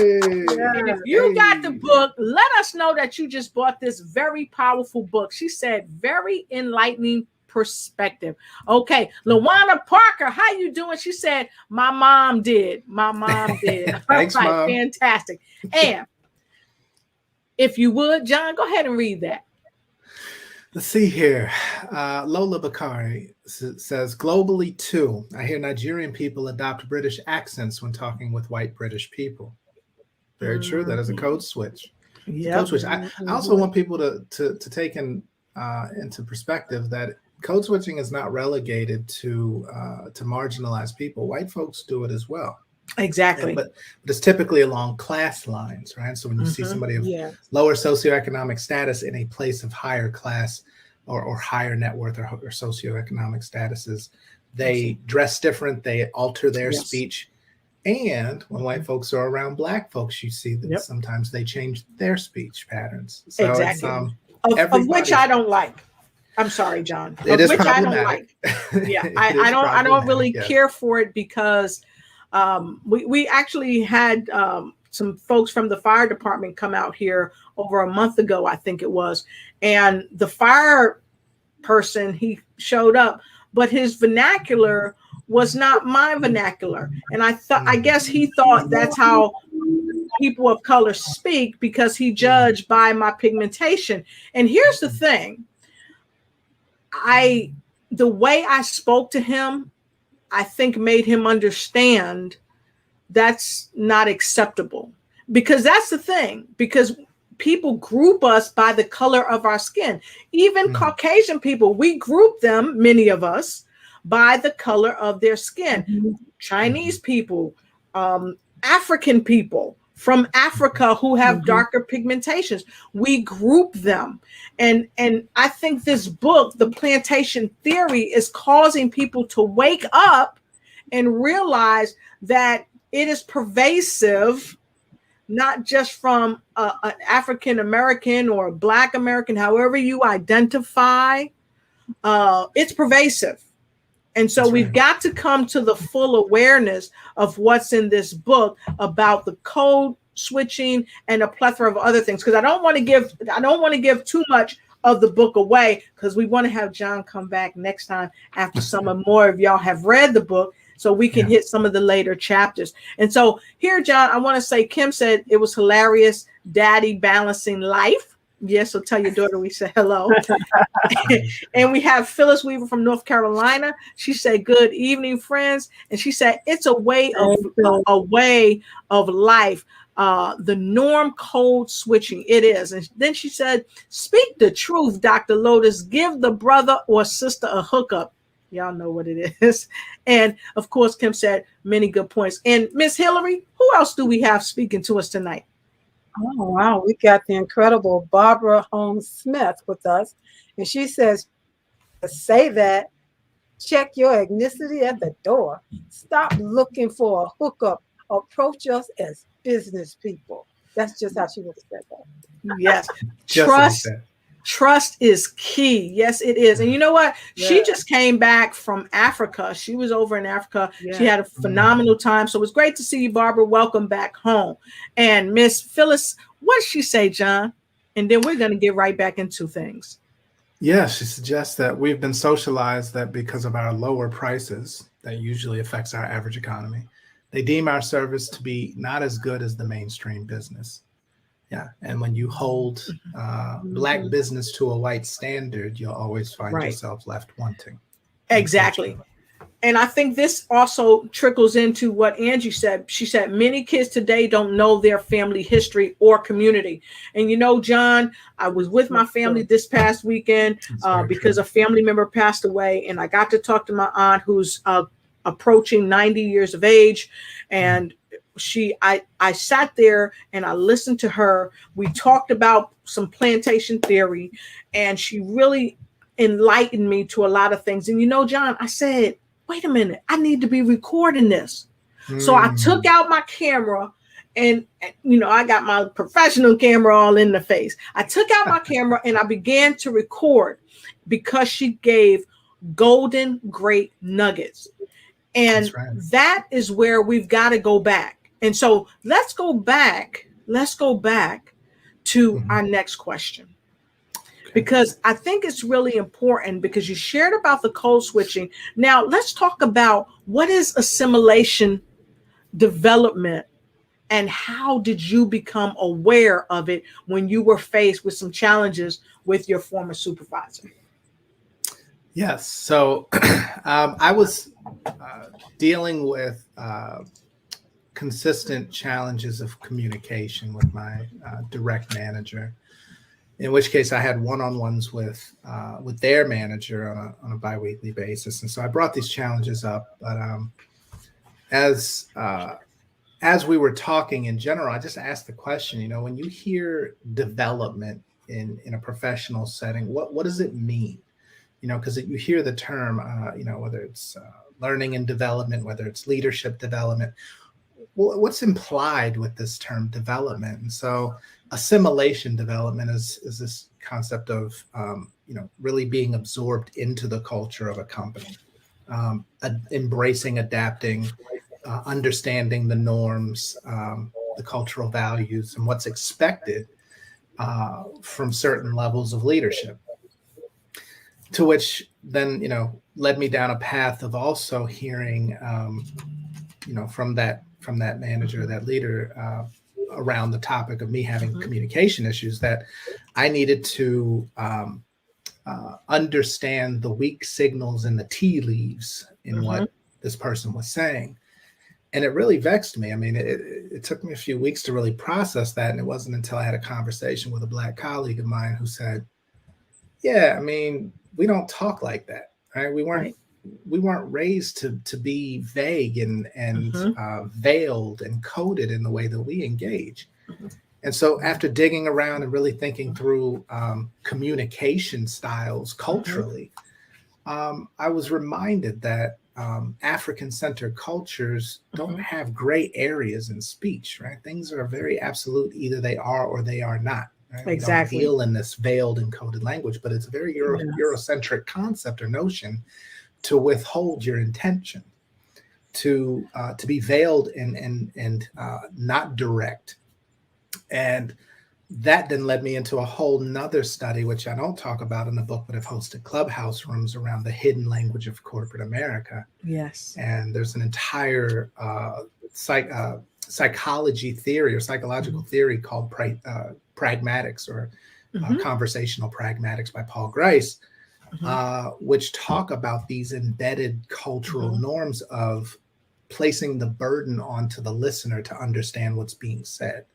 A: And if you got the book, let us know that you just bought this very powerful book. She said very enlightening perspective. Okay, Lawana Parker, how you doing? She said, my mom did. My mom did.
C: Thanks, Mom.
A: Fantastic. And if you would, John, go ahead and read that.
C: Let's see here. Lola Bakari says, globally too, I hear Nigerian people adopt British accents when talking with white British people. Very true. That is a code switch.
A: Yeah.
C: Code switch. I also want people to take into perspective that code switching is not relegated to marginalized people. White folks do it as well.
A: Exactly.
C: But it's typically along class lines, right? So when you see somebody of lower socioeconomic status in a place of higher class or higher net worth or socioeconomic statuses, they dress different, they alter their speech. And when white folks are around Black folks, you see that sometimes they change their speech patterns. So
A: exactly.
C: It's,
A: of which I don't like. I'm sorry, John.
C: It is
A: which
C: problematic.
A: I don't like. Yeah, I don't really care for it because we actually had some folks from the fire department come out here over a month ago, I think it was, and the fire person, he showed up, but his vernacular was not my vernacular, and I guess he thought that's how people of color speak because he judged by my pigmentation. And here's the thing. The way I spoke to him, I think made him understand that's not acceptable, because that's the thing, because people group us by the color of our skin. Even Caucasian people, we group them, many of us, by the color of their skin. Chinese people, African people from Africa who have darker pigmentations, we group them. And I think this book, The Plantation Theory, is causing people to wake up and realize that it is pervasive, not just from an African American or Black American, however you identify, it's pervasive. And so we've got to come to the full awareness of what's in this book about the code switching and a plethora of other things. Because I don't want to give too much of the book away, because we want to have John come back next time after some or more of y'all have read the book, so we can hit some of the later chapters. And so here, John, I want to say, Kim said it was hilarious, Daddy balancing life. Yes, so tell your daughter we said hello. And we have Phyllis Weaver from North Carolina. She said, good evening, friends. And she said, it's a way of life. The norm code switching. It is. And then she said, speak the truth, Dr. Lotus. Give the brother or sister a hookup. Y'all know what it is. And of course, Kim said many good points. And Miss Hillary, who else do we have speaking to us tonight?
F: Oh, wow. We got the incredible Barbara Holmes Smith with us. And she says, say that, check your ethnicity at the door. Stop looking for a hookup. Approach us as business people. That's just how she would have said that.
A: Yes. Trust is key. Yes, it is. And you know what? Yeah. She just came back from Africa. She was over in Africa. Yeah. She had a phenomenal time. So it was great to see you, Barbara. Welcome back home. And Miss Phyllis, what did she say, John? And then we're going to get right back into things.
C: Yeah, she suggests that we've been socialized that because of our lower prices, that usually affects our average economy, they deem our service to be not as good as the mainstream business. Yeah, and when you hold Black business to a white standard, you'll always find yourself left wanting.
A: Exactly. And I think this also trickles into what Angie said. She said, many kids today don't know their family history or community. And you know, John, I was with my family this past weekend because a family member passed away. And I got to talk to my aunt, who's approaching 90 years of age. And I sat there and I listened to her. We talked about some plantation theory, and she really enlightened me to a lot of things. And you know, John, I said, wait a minute, I need to be recording this. So I took out my camera, and you know, I got my professional camera all in the face. I took out my camera and I began to record, because she gave golden great nuggets. And that is where we've got to go back. And so let's go back to our next question, because I think it's really important, because you shared about the code switching. Now let's talk about what is assimilation development, and how did you become aware of it when you were faced with some challenges with your former supervisor?
C: Yes. So I was dealing with consistent challenges of communication with my direct manager, in which case I had one-on-ones with their manager on a biweekly basis. And so I brought these challenges up. But as we were talking in general, I just asked the question, you know, when you hear development in a professional setting, what does it mean? You know, because you hear the term, you know, whether it's learning and development, whether it's leadership development, what's implied with this term development? And so assimilation development is this concept of, you know, really being absorbed into the culture of a company, embracing, adapting, understanding the norms, the cultural values, and what's expected from certain levels of leadership. To which then, you know, led me down a path of also hearing, you know, from that manager, that leader, around the topic of me having communication issues, that I needed to understand the weak signals and the tea leaves in what this person was saying. And it really vexed me. I mean, it took me a few weeks to really process that. And it wasn't until I had a conversation with a Black colleague of mine who said, yeah, I mean, we don't talk like that, right? We weren't raised to be vague and veiled and coded in the way that we engage. And so after digging around and really thinking through communication styles culturally, I was reminded that African-centered cultures don't have gray areas in speech, right? Things are very absolute. Either they are or they are not. Right?
A: Exactly.
C: We don't deal in this veiled encoded language, but it's a very Eurocentric concept or notion to withhold your intention, to be veiled and not direct. And that then led me into a whole nother study, which I don't talk about in the book, but I've hosted clubhouse rooms around the hidden language of corporate America.
A: Yes.
C: And there's an entire psychology theory or psychological theory called pragmatics or conversational pragmatics by Paul Grice, which talk about these embedded cultural norms of placing the burden onto the listener to understand what's being said.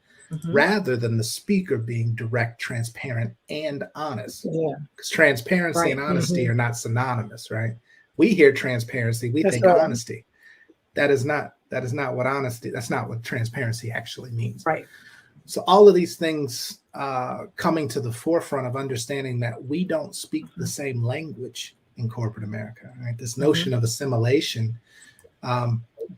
C: Rather than the speaker being direct, transparent, and honest. Yeah. Because transparency and honesty are not synonymous, right? We hear transparency, we think honesty. That is not what honesty, that's not what transparency actually means.
A: Right.
C: So all of these things coming to the forefront of understanding that we don't speak the same language in corporate America, right? This notion of assimilation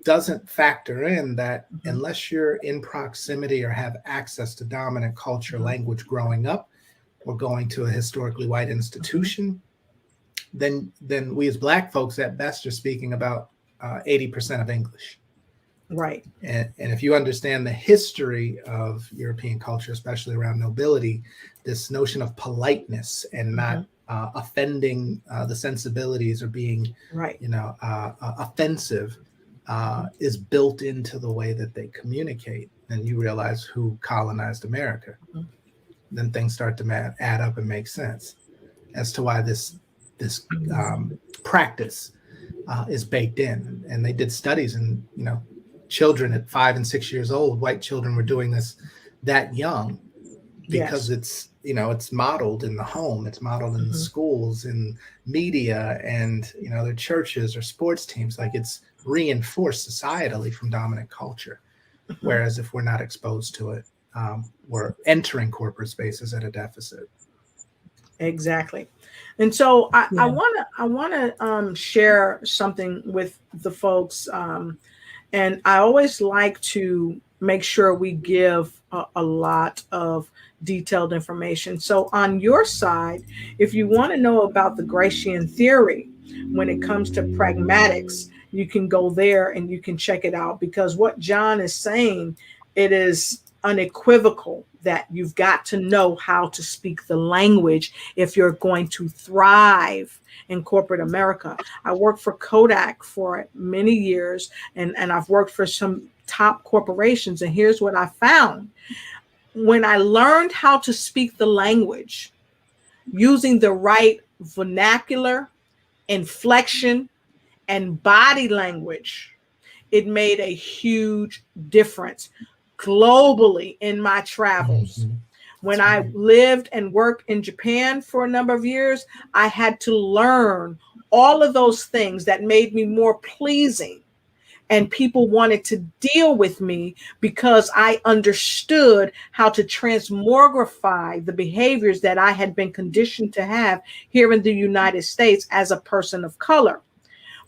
C: doesn't factor in that unless you're in proximity or have access to dominant culture, language growing up, or going to a historically white institution, then we as Black folks at best are speaking about 80% of English.
A: Right.
C: And if you understand the history of European culture, especially around nobility, this notion of politeness and not offending the sensibilities or being offensive is built into the way that they communicate. And you realize who colonized America. Then things start to add up and make sense as to why this practice is baked in. And they did studies, and children at 5 and 6 years old, white children were doing this that young because it's modeled in the home, it's modeled in the schools, in media, and their churches or sports teams. Like, it's reinforced societally from dominant culture. Whereas if we're not exposed to it, we're entering corporate spaces at a deficit.
A: Exactly. And so I want to share something with the folks. And I always like to make sure we give a lot of detailed information. So on your side, if you want to know about the Gracian theory, when it comes to pragmatics, you can go there and you can check it out, because what John is saying, it is unequivocal that you've got to know how to speak the language if you're going to thrive in corporate America. I worked for Kodak for many years, and I've worked for some top corporations. And here's what I found. When I learned how to speak the language using the right vernacular, inflection, and body language, it made a huge difference globally in my travels. When I lived and worked in Japan for a number of years, I had to learn all of those things that made me more pleasing. And people wanted to deal with me because I understood how to transmogrify the behaviors that I had been conditioned to have here in the United States as a person of color,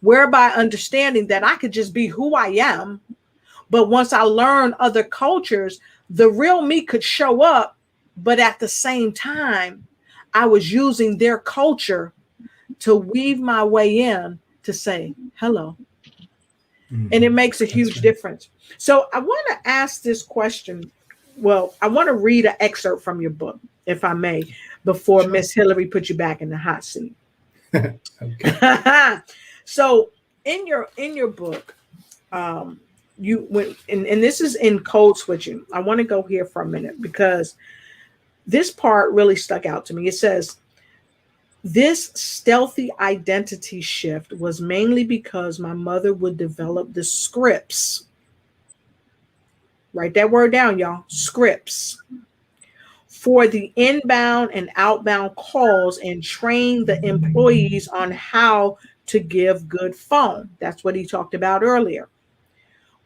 A: whereby understanding that I could just be who I am. But once I learned other cultures, the real me could show up. But at the same time, I was using their culture to weave my way in to say hello. And it makes a huge difference. So I want to ask this question. Well, I want to read an excerpt from your book, if I may, before Miss Hillary put you back in the hot seat. So in your book, you went, and this is in code switching. I want to go here for a minute because this part really stuck out to me. It says, this stealthy identity shift was mainly because my mother would develop the scripts. Write that word down, y'all. Scripts. For the inbound and outbound calls and train the employees on how to give good phone. That's what he talked about earlier,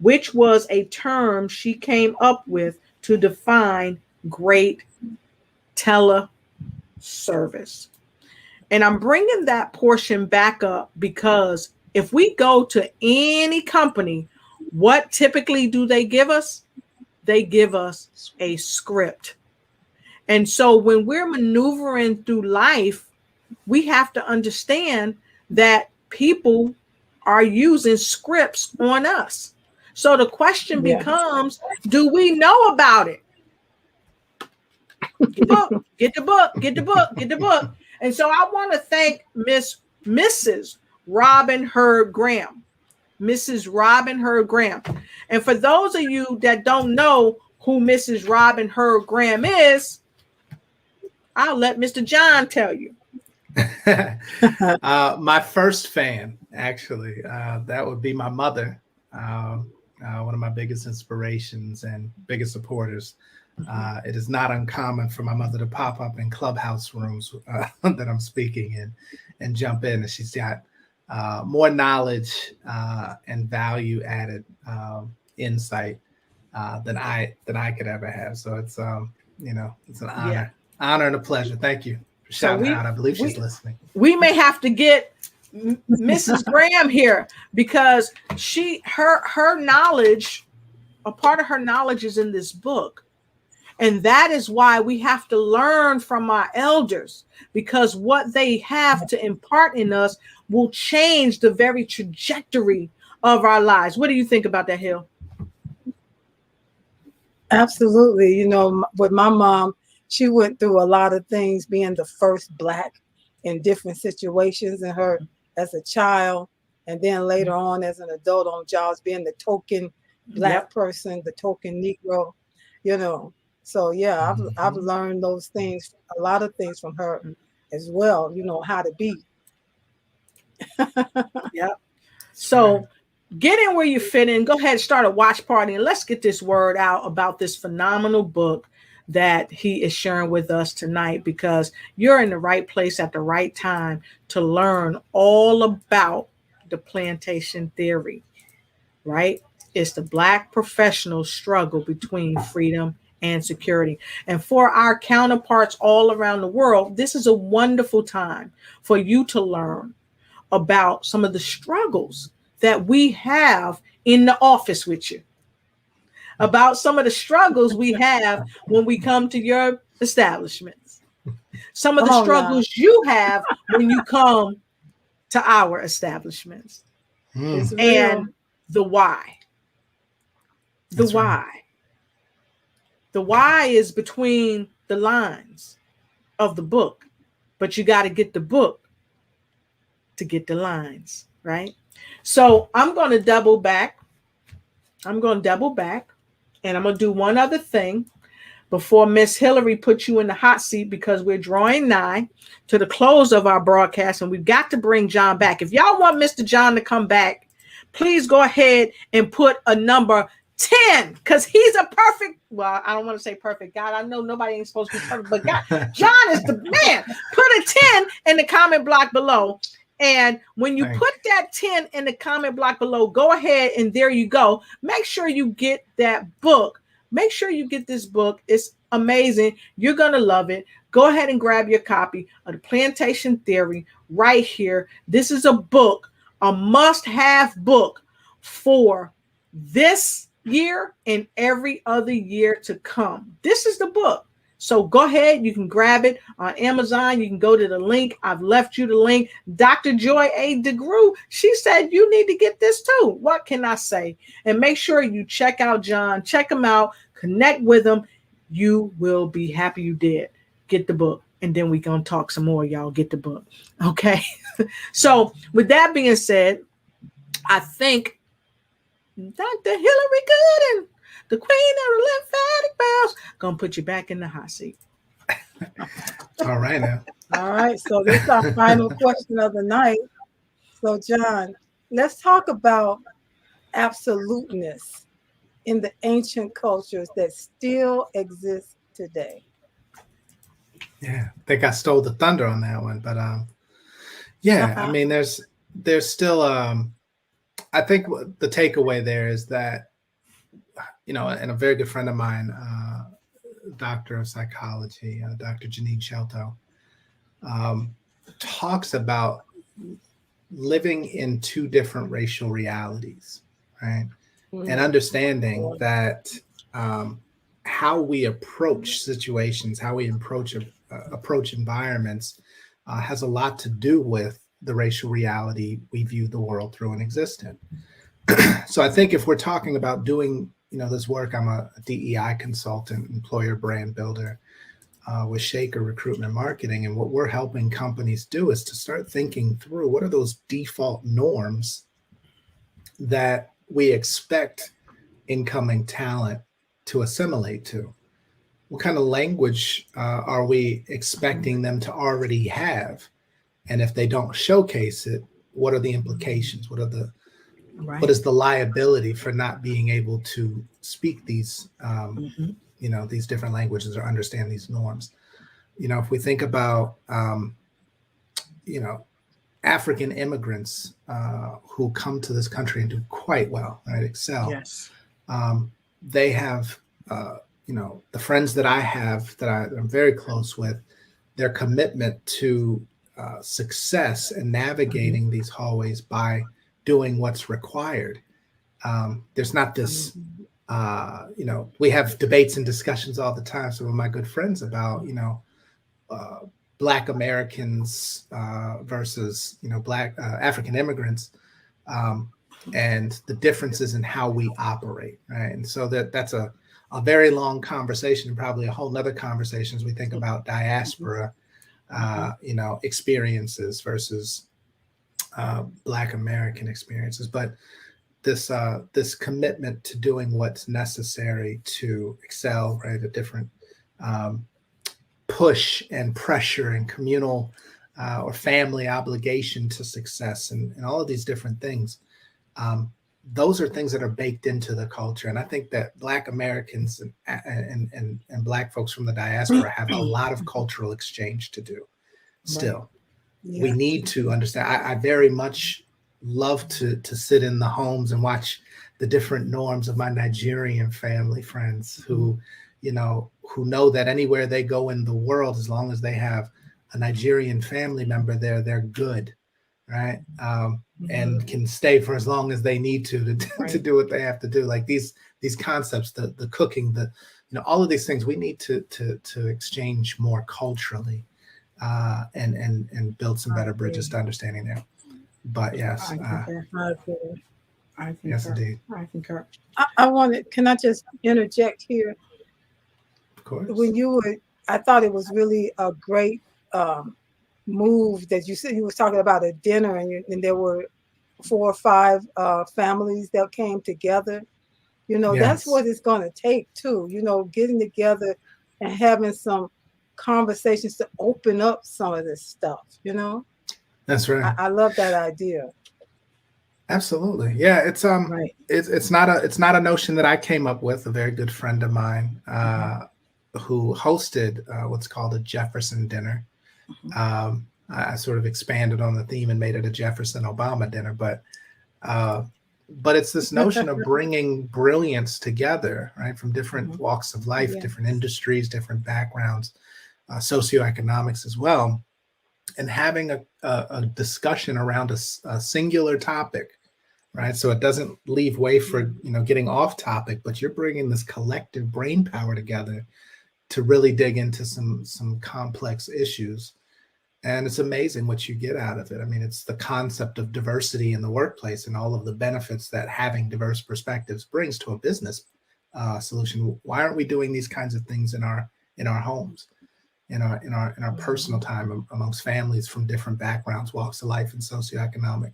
A: which was a term she came up with to define great teleservice. And I'm bringing that portion back up because if we go to any company, what typically do they give us? They give us a script. And so when we're maneuvering through life, we have to understand that people are using scripts on us. So the question becomes, do we know about it? Get the book. And so I want to thank Mrs. Robin Hurd Graham. Mrs. Robin Hurd Graham. And for those of you that don't know who Mrs. Robin Hurd Graham is, I'll let Mr. John tell you.
C: My first fan, actually, that would be my mother, one of my biggest inspirations and biggest supporters. It is not uncommon for my mother to pop up in clubhouse rooms that I'm speaking in and jump in, and she's got more knowledge and value added insight than I could ever have. So it's it's an honor and a pleasure. Thank you for shouting out. I believe she's listening.
A: We may have to get Mrs. Graham here because her knowledge, a part of her knowledge is in this book. And that is why we have to learn from our elders, because what they have to impart in us will change the very trajectory of our lives. What do you think about that, Hill?
F: Absolutely. You know, with my mom, she went through a lot of things, being the first Black in different situations, and her as a child, and then later on as an adult on jobs, being the token Black person, the token Negro, you know. So yeah, I've learned those things, a lot of things from her as well, you know, how to be.
A: So get in where you fit in. Go ahead and start a watch party, and let's get this word out about this phenomenal book that he is sharing with us tonight, because you're in the right place at the right time to learn all about the plantation theory, right? It's the Black professional struggle between freedom and security. And for our counterparts all around the world, this is a wonderful time for you to learn about some of the struggles that we have in the office with you, about some of the struggles we have when we come to your establishments, some of the struggles you have when you come to our establishments, and the why. The why. The why is between the lines of the book, but you got to get the book to get the lines, right? So I'm going to double back. And I'm going to do one other thing before Miss Hillary puts you in the hot seat, because we're drawing nigh to the close of our broadcast, and we've got to bring John back. If y'all want Mr. John to come back, please go ahead and put a number 10, because he's a perfect, well, I don't want to say perfect God. I know nobody ain't supposed to be perfect, but God, John is the man. Put a 10 in the comment block below. And when you put that 10 in the comment block below, go ahead and there you go. Make sure you get that book. Make sure you get this book. It's amazing. You're going to love it. Go ahead and grab your copy of The Plantation Theory right here. This is a book, a must-have book for this year and every other year to come. This is the book. So go ahead. You can grab it on Amazon. You can go to the link. I've left you the link. Dr. Joy A. DeGrew, she said you need to get this too. What can I say? And make sure you check out John. Check him out. Connect with him. You will be happy you did. Get the book. And then we're going to talk some more, y'all. Get the book. Okay. So with that being said, I think Dr. Hillary Gooden, the queen of the lymphatic bowels, gonna put you back in the hot seat.
C: All right now.
F: All right, so this is our final question of the night. So John, let's talk about absoluteness in the ancient cultures that still exist today.
C: Yeah, I think I stole the thunder on that one, but I mean, there's still I think the takeaway there is that, you know, and a very good friend of mine, doctor of psychology, Dr. Janine Shelto, talks about living in two different racial realities, right? And understanding that how we approach situations, how we approach environments has a lot to do with the racial reality we view the world through and exist in. So I think if we're talking about doing, this work, I'm a DEI consultant, employer brand builder with Shaker Recruitment Marketing. And what we're helping companies do is to start thinking through what are those default norms that we expect incoming talent to assimilate to. What kind of language are we expecting them to already have? And if they don't showcase it, what are the implications? What is the liability for not being able to speak these, these different languages or understand these norms? If we think about, African immigrants who come to this country and do quite well, right? Excel.
A: Yes.
C: They have, the friends that I have that I'm very close with, their commitment to success and navigating these hallways by doing what's required. There's not this, we have debates and discussions all the time. Some of my good friends about, Black Americans versus, Black African immigrants, and the differences in how we operate, right? And so that's a very long conversation, probably a whole nother conversation as we think about diaspora, experiences versus Black American experiences. But this commitment to doing what's necessary to excel, right? A different push and pressure and communal or family obligation to success and all of these different things. Those are things that are baked into the culture. And I think that Black Americans and Black folks from the diaspora have a lot of cultural exchange to do still. Right. Yeah. We need to understand. I very much love to sit in the homes and watch the different norms of my Nigerian family friends who know that anywhere they go in the world, as long as they have a Nigerian family member there, they're good, right? And can stay for as long as they need to do what they have to do. Like these concepts, the cooking, all of these things, we need to exchange more culturally and build some better bridges to understanding there. But yes,
F: I concur.
C: Yes, indeed.
F: I concur. Can I just interject here?
C: Of course.
F: I thought it was really a great move that you said. You was talking about a dinner and there were 4 or 5 families that came together.
C: Yes.
F: That's what it's going to take too. Getting together and having some conversations to open up some of this stuff.
C: That's right.
F: I love that idea.
C: Absolutely. Yeah, it's
F: right.
C: It's not a notion that I came up with. A very good friend of mine who hosted what's called a Jefferson dinner. I sort of expanded on the theme and made it a Jefferson Obama dinner, but it's this notion of bringing brilliance together, right, from different walks of life, yes. Different industries, different backgrounds, socioeconomics as well, and having a discussion around a singular topic. Right. So it doesn't leave way for, getting off topic, but you're bringing this collective brain power together to really dig into some complex issues. And it's amazing what you get out of it. I mean, it's the concept of diversity in the workplace and all of the benefits that having diverse perspectives brings to a business solution. Why aren't we doing these kinds of things in our homes, in our personal time amongst families from different backgrounds, walks of life, and socioeconomic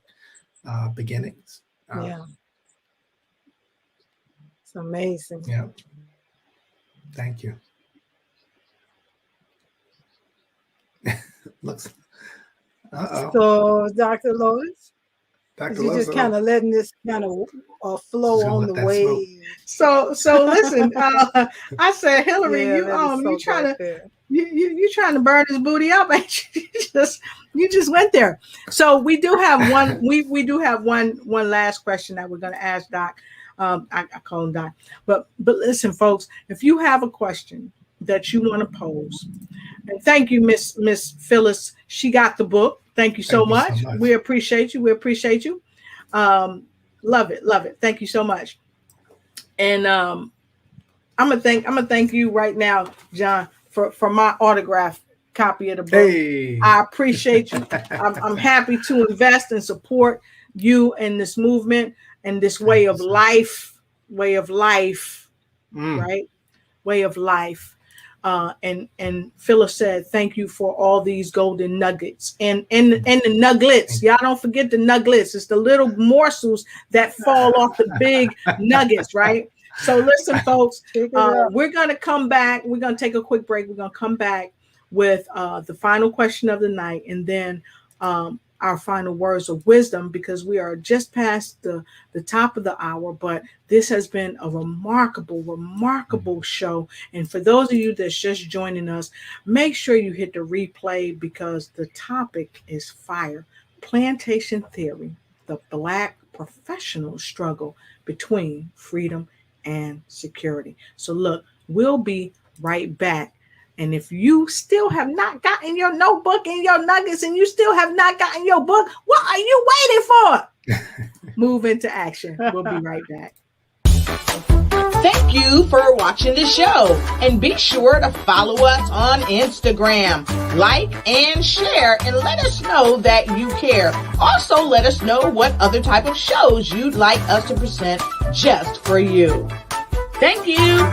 C: beginnings?
F: Yeah. It's amazing.
C: Yeah. Thank you. Looks.
F: So, Dr. Lotus, you just kind of letting this kind of flow on the wave.
A: So listen. I said, Hillary, you trying to you trying to burn his booty up, ain't you? You just went there. So we do have one. we do have one last question that we're going to ask Doc. I call him Doc. But listen, folks, if you have a question that you want to pose, and thank you, Miss Phyllis. She got the book. Thank you so much. We appreciate you. We appreciate you. Love it. Love it. Thank you so much. And I'm gonna thank you right now, John, for my autograph copy of the book.
C: Hey.
A: I appreciate you. I'm happy to invest and support you in this movement and this way of life, right? Way of life. And Phyllis said, thank you for all these golden nuggets and the nuggets. Y'all don't forget the nuggets. It's the little morsels that fall off the big nuggets, right? So listen, folks, we're going to come back. We're going to take a quick break. We're going to come back with the final question of the night, and then our final words of wisdom, because we are just past the top of the hour. But this has been a remarkable show. And for those of you that's just joining us, make sure you hit the replay, because the topic is fire. Plantation theory, the Black professional struggle between freedom and security. So look, we'll be right back. And if you still have not gotten your notebook and your nuggets, and you still have not gotten your book, what are you waiting for? Move into action. We'll be right back.
G: Thank you for watching the show, and be sure to follow us on Instagram, like and share, and let us know that you care. Also, let us know what other type of shows you'd like us to present just for you. Thank you.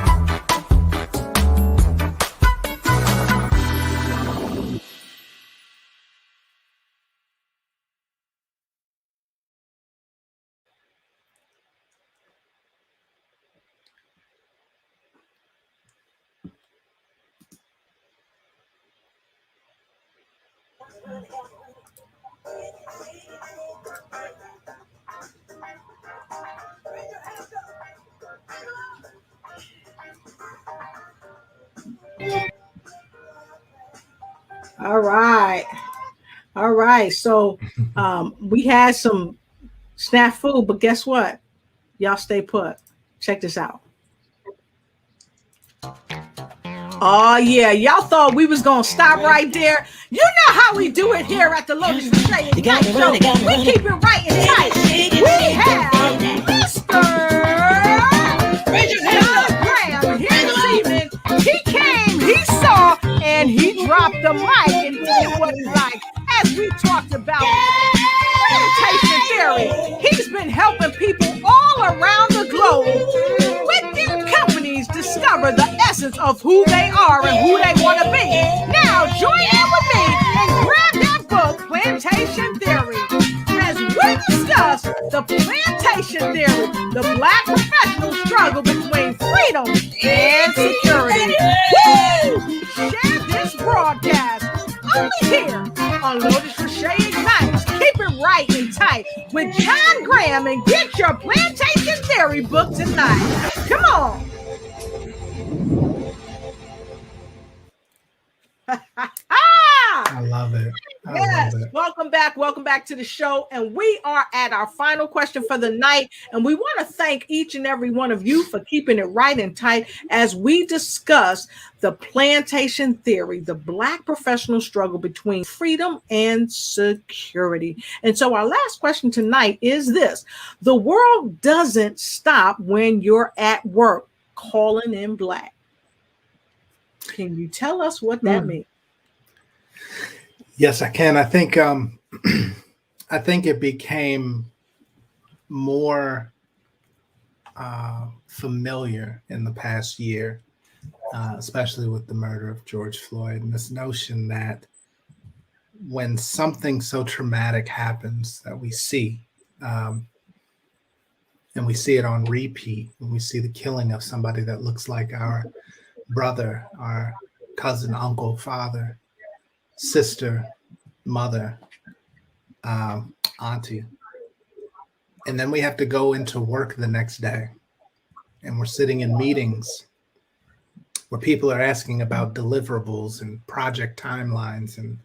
A: All right. So we had some snafu, but guess what? Y'all stay put. Check this out. Oh yeah, y'all thought we was gonna stop right there. You know how we do it here at the Lotus Richeignites show. We keep it right and tight. We have Mr. Graham here this evening. He came, he saw, and he dropped the mic and did what he liked as we talked about plantation theory. He's been helping people all around the globe with their companies discover the essence of who they are and who they want to be. Now join in with me and grab that book, Plantation Theory, as we discuss the plantation theory, the Black professional struggle between freedom and security. Woo! Share this broadcast only here on Lotus Richeignites. Keep it right and tight with John Graham and get your Plantation Theory book tonight. Come on.
C: I love it.
A: Yes, welcome back to the show. And we are at our final question for the night. And we want to thank each and every one of you for keeping it right and tight as we discuss the plantation theory, the Black professional struggle between freedom and security. And so our last question tonight is this: the world doesn't stop when you're at work calling in black. Can you tell us what that means?
C: Yes, I can. I think it became more familiar in the past year, especially with the murder of George Floyd, and this notion that when something so traumatic happens that we see, and we see it on repeat, when we see the killing of somebody that looks like our brother, our cousin, uncle, father, sister, mother, auntie. And then we have to go into work the next day. And we're sitting in meetings where people are asking about deliverables and project timelines and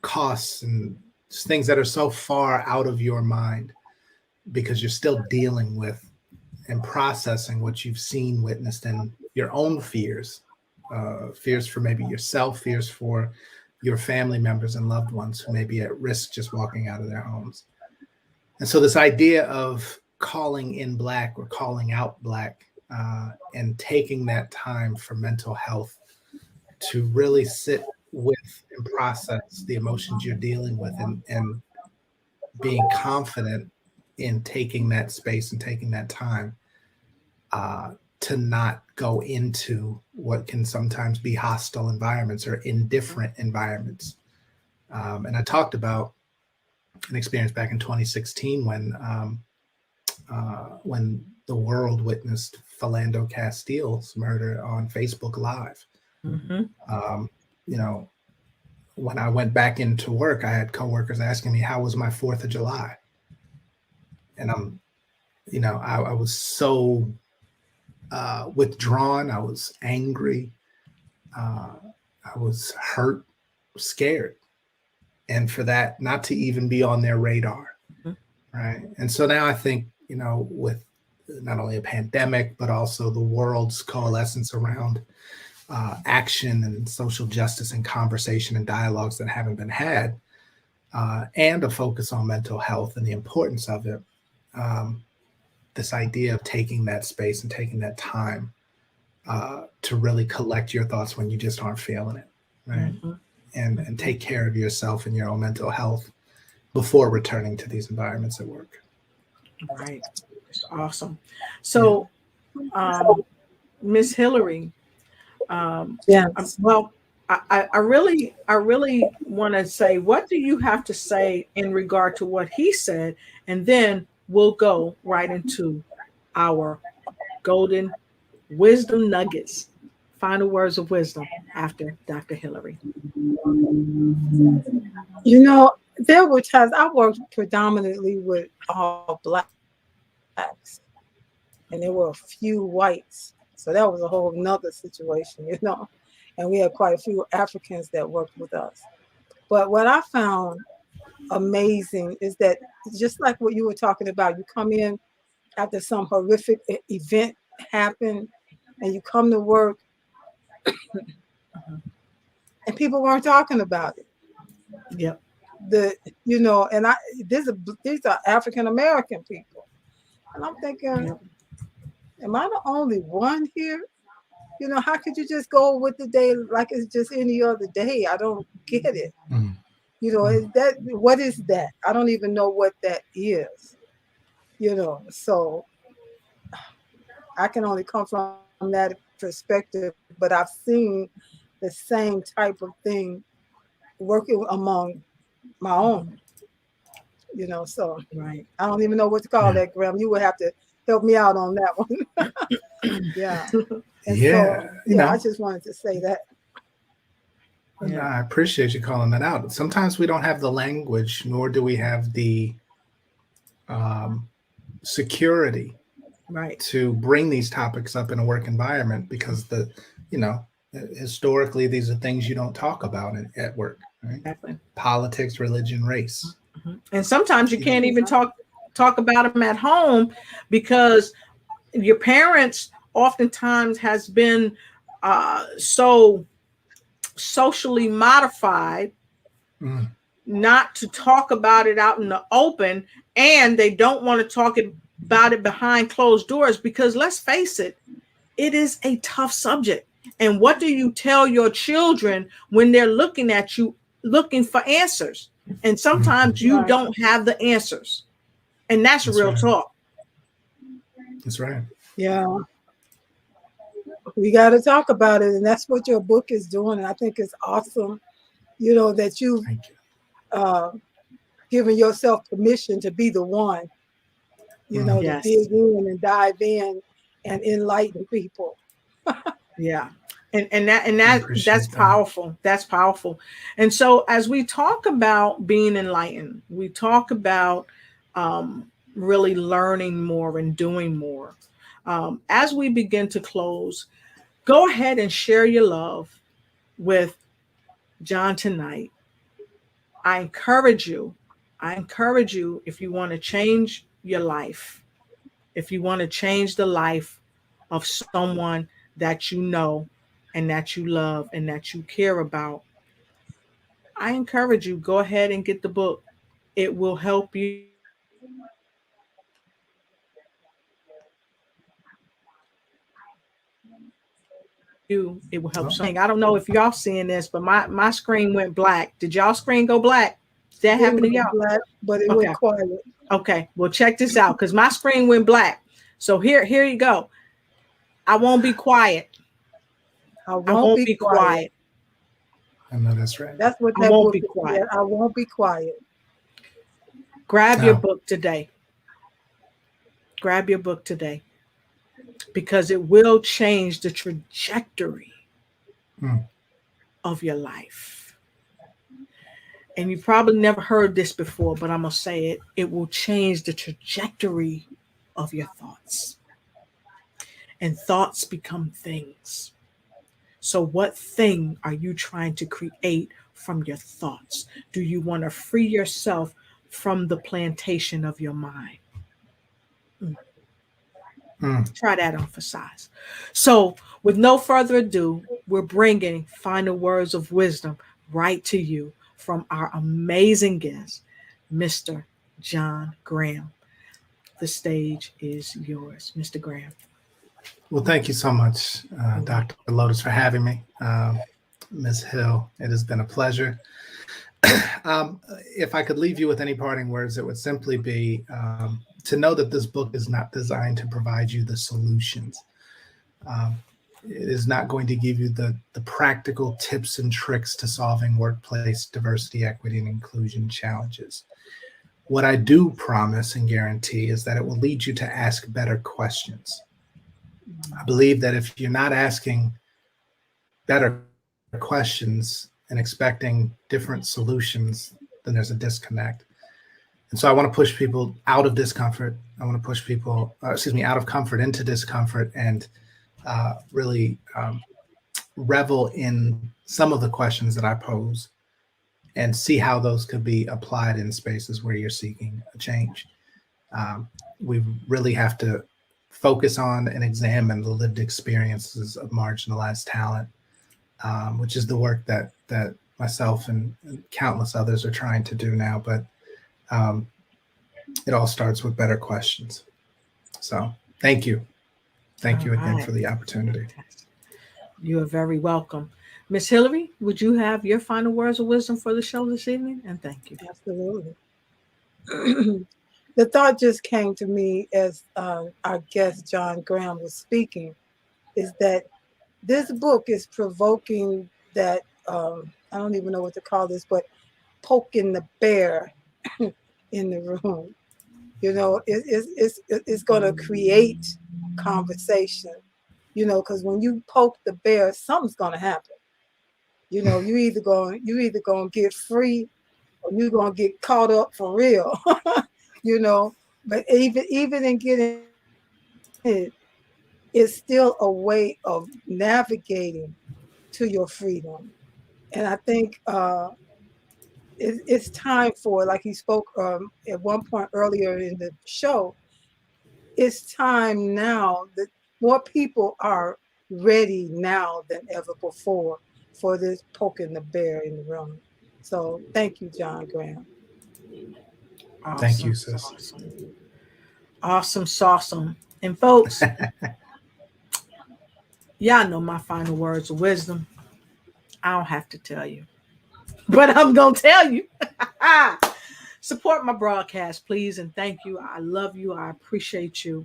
C: costs and things that are so far out of your mind because you're still dealing with and processing what you've seen, witnessed, and your own fears, fears for maybe yourself, fears for your family members and loved ones who may be at risk just walking out of their homes. And so this idea of calling in Black or calling out Black and taking that time for mental health to really sit with and process the emotions you're dealing with, and being confident in taking that space and taking that time to not go into what can sometimes be hostile environments or indifferent environments. And I talked about an experience back in 2016 when the world witnessed Philando Castile's murder on Facebook Live.
A: Mm-hmm.
C: You know, when I went back into work, I had coworkers asking me, how was my 4th of July? And I was so withdrawn. I was angry. I was hurt, scared. And for that not to even be on their radar. Mm-hmm. Right. And so now I think, with not only a pandemic, but also the world's coalescence around action and social justice and conversation and dialogues that haven't been had, and a focus on mental health and the importance of it. This idea of taking that space and taking that time to really collect your thoughts when you just aren't feeling it, right? Mm-hmm. And take care of yourself and your own mental health before returning to these environments at work.
A: Right. Awesome. So, Miss Hillary, well, I really want to say, what do you have to say in regard to what he said? And then we'll go right into our golden wisdom nuggets, final words of wisdom after Dr. Hillary.
F: There were times I worked predominantly with all Blacks, and there were a few whites. So that was a whole nother situation, and we had quite a few Africans that worked with us. But what I found amazing is that, just like what you were talking about, you come in after some horrific event happened and you come to work and people weren't talking about it.
A: Yep.
F: These are African American people. And I'm thinking, am I the only one here? How could you just go with the day like it's just any other day? I don't get it. Mm. What is that? I don't even know what that is. So I can only come from that perspective, but I've seen the same type of thing working among my own. So
A: right.
F: I don't even know what to call that, Graham. You would have to help me out on that one. Yeah. And I just wanted to say that.
C: Yeah, I appreciate you calling that out. Sometimes we don't have the language, nor do we have the security,
A: right,
C: to bring these topics up in a work environment, because historically these are things you don't talk about at work. Right?
A: Exactly.
C: Politics, religion, race.
A: Mm-hmm. And sometimes you can't even talk about them at home, because your parents oftentimes has been so socially modified not to talk about it out in the open, and they don't want to talk about it behind closed doors, because let's face it, it is a tough subject. And what do you tell your children when they're looking at you looking for answers? And sometimes you don't have the answers, and that's real talk.
C: That's right.
F: Yeah. We got to talk about it, and that's what your book is doing. And I think it's awesome, that you've given yourself permission to be the one, to dig in and dive in and enlighten people.
A: Yeah. And that's powerful. That's powerful. And so as we talk about being enlightened, we talk about really learning more and doing more. As we begin to close, go ahead and share your love with John tonight. I encourage you, if you want to change your life, if you want to change the life of someone that you know and that you love and that you care about,
G: I encourage you, go ahead and get the book. It will help you. It will help something. I don't know if y'all seeing this, but my screen went black. Did y'all screen go black? Did that happen to y'all?
F: Black, but it went quiet.
G: Okay, well, check this out, because my screen went black. So here you go. I won't be quiet.
F: I won't be quiet.
C: I know that's right.
F: That's what that book is. Quiet. I won't be quiet.
G: Grab your book today. Grab your book today, because it will change the trajectory of your life. And you probably never heard this before, but I'm going to say it. It will change the trajectory of your thoughts. And thoughts become things. So what thing are you trying to create from your thoughts? Do you want to free yourself from the plantation of your mind? Try that on for size. So with no further ado, we're bringing final words of wisdom right to you from our amazing guest, Mr. John Graham. The stage is yours, Mr. Graham.
C: Well, thank you so much, Dr. Lotus, for having me. Ms. Hill, it has been a pleasure. If I could leave you with any parting words, it would simply be to know that this book is not designed to provide you the solutions. It is not going to give you the practical tips and tricks to solving workplace diversity, equity, and inclusion challenges. What I do promise and guarantee is that it will lead you to ask better questions. I believe that if you're not asking better questions and expecting different solutions, then there's a disconnect. And so I want to push people out of discomfort. I want to push people, out of comfort into discomfort, and really revel in some of the questions that I pose and see how those could be applied in spaces where you're seeking a change. We really have to focus on and examine the lived experiences of marginalized talent, which is the work that myself and countless others are trying to do now. But it all starts with better questions. So thank you. Thank you again for the opportunity.
G: You are very welcome. Miss Hillary, would you have your final words of wisdom for the show this evening? And thank you.
F: Absolutely. The thought just came to me as our guest, John Graham, was speaking, is that this book is provoking that, I don't even know what to call this, but poking the bear in the room. You know, it's going to create conversation, you know, because when you poke the bear, something's going to happen. You know, you either going to get free or you're going to get caught up for real, you know. But even in getting it, it's still a way of navigating to your freedom. And I think it's time for, like he spoke at one point earlier in the show, it's time now that more people are ready now than ever before for this poking the bear in the room. So thank you, John Graham.
C: Awesome. Thank you, sis.
G: Awesome. And folks, y'all know my final words of wisdom. I don't have to tell you, but I'm going to tell you. Support my broadcast, please. And thank you. I love you. I appreciate you.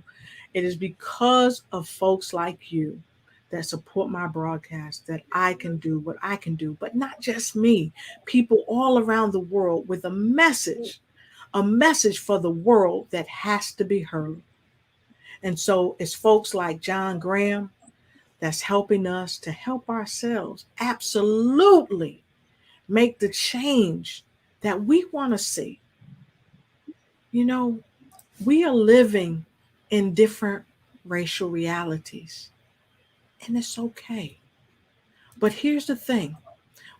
G: It is because of folks like you that support my broadcast that I can do what I can do, but not just me. People all around the world with a message for the world that has to be heard. And so it's folks like John Graham that's helping us to help ourselves absolutely make the change that we want to see. You know, we are living in different racial realities, and it's okay. But here's the thing.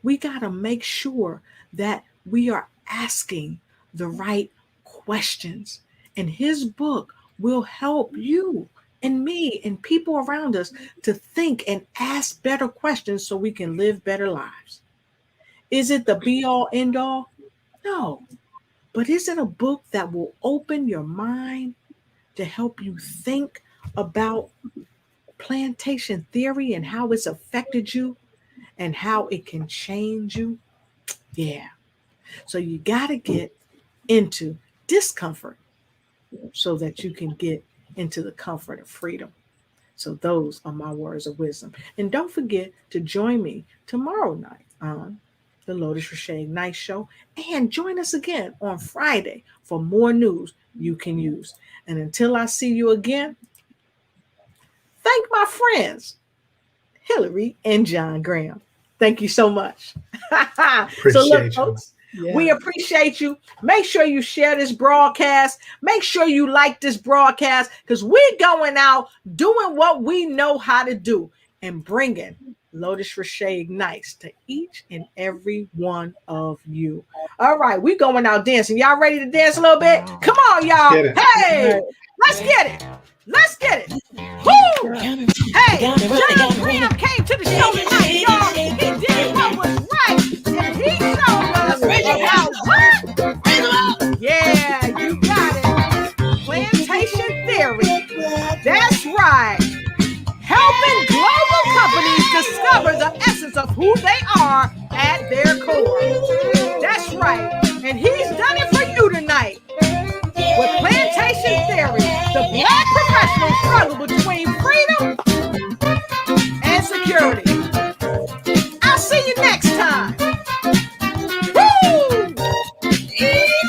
G: We got to make sure that we are asking the right questions. And his book will help you and me and people around us to think and ask better questions so we can live better lives.
A: Is it the be all end all? No. But is it a book that will open your mind to help you think about plantation theory and how it's affected you and how it can change you? Yeah. So you got to get into discomfort so that you can get into the comfort of freedom. So those are my words of wisdom. And don't forget to join me tomorrow night on the Lotus Richeignites show, and join us again on Friday for more news you can use. And until I see you again, thank my friends, Hillary and John Graham. Thank you so much. So look, folks, we appreciate you. Make sure you share this broadcast. Make sure you like this broadcast, because we're going out doing what we know how to do and bringing Lotus Richeignites to each and every one of you. All right, we're going out dancing. Y'all ready to dance a little bit? Come on, y'all. Hey, let's get it. Let's get it. Woo! Hey, John Graham came to the show tonight, y'all. He did what was right, and he showed us about what? Yeah, you got it. Plantation theory. That's right. Helping global companies discover the essence of who they are at their core. That's right. And he's done it for you tonight. With plantation theory, the black professional struggle between freedom and security. I'll see you next time. Woo!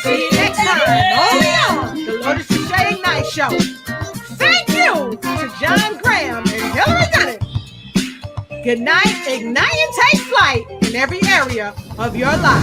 A: See you next time only on the Lotus Richeignites show. Thank you to John Graham and Hillary Gunning. Good night, ignite and take flight in every area of your life.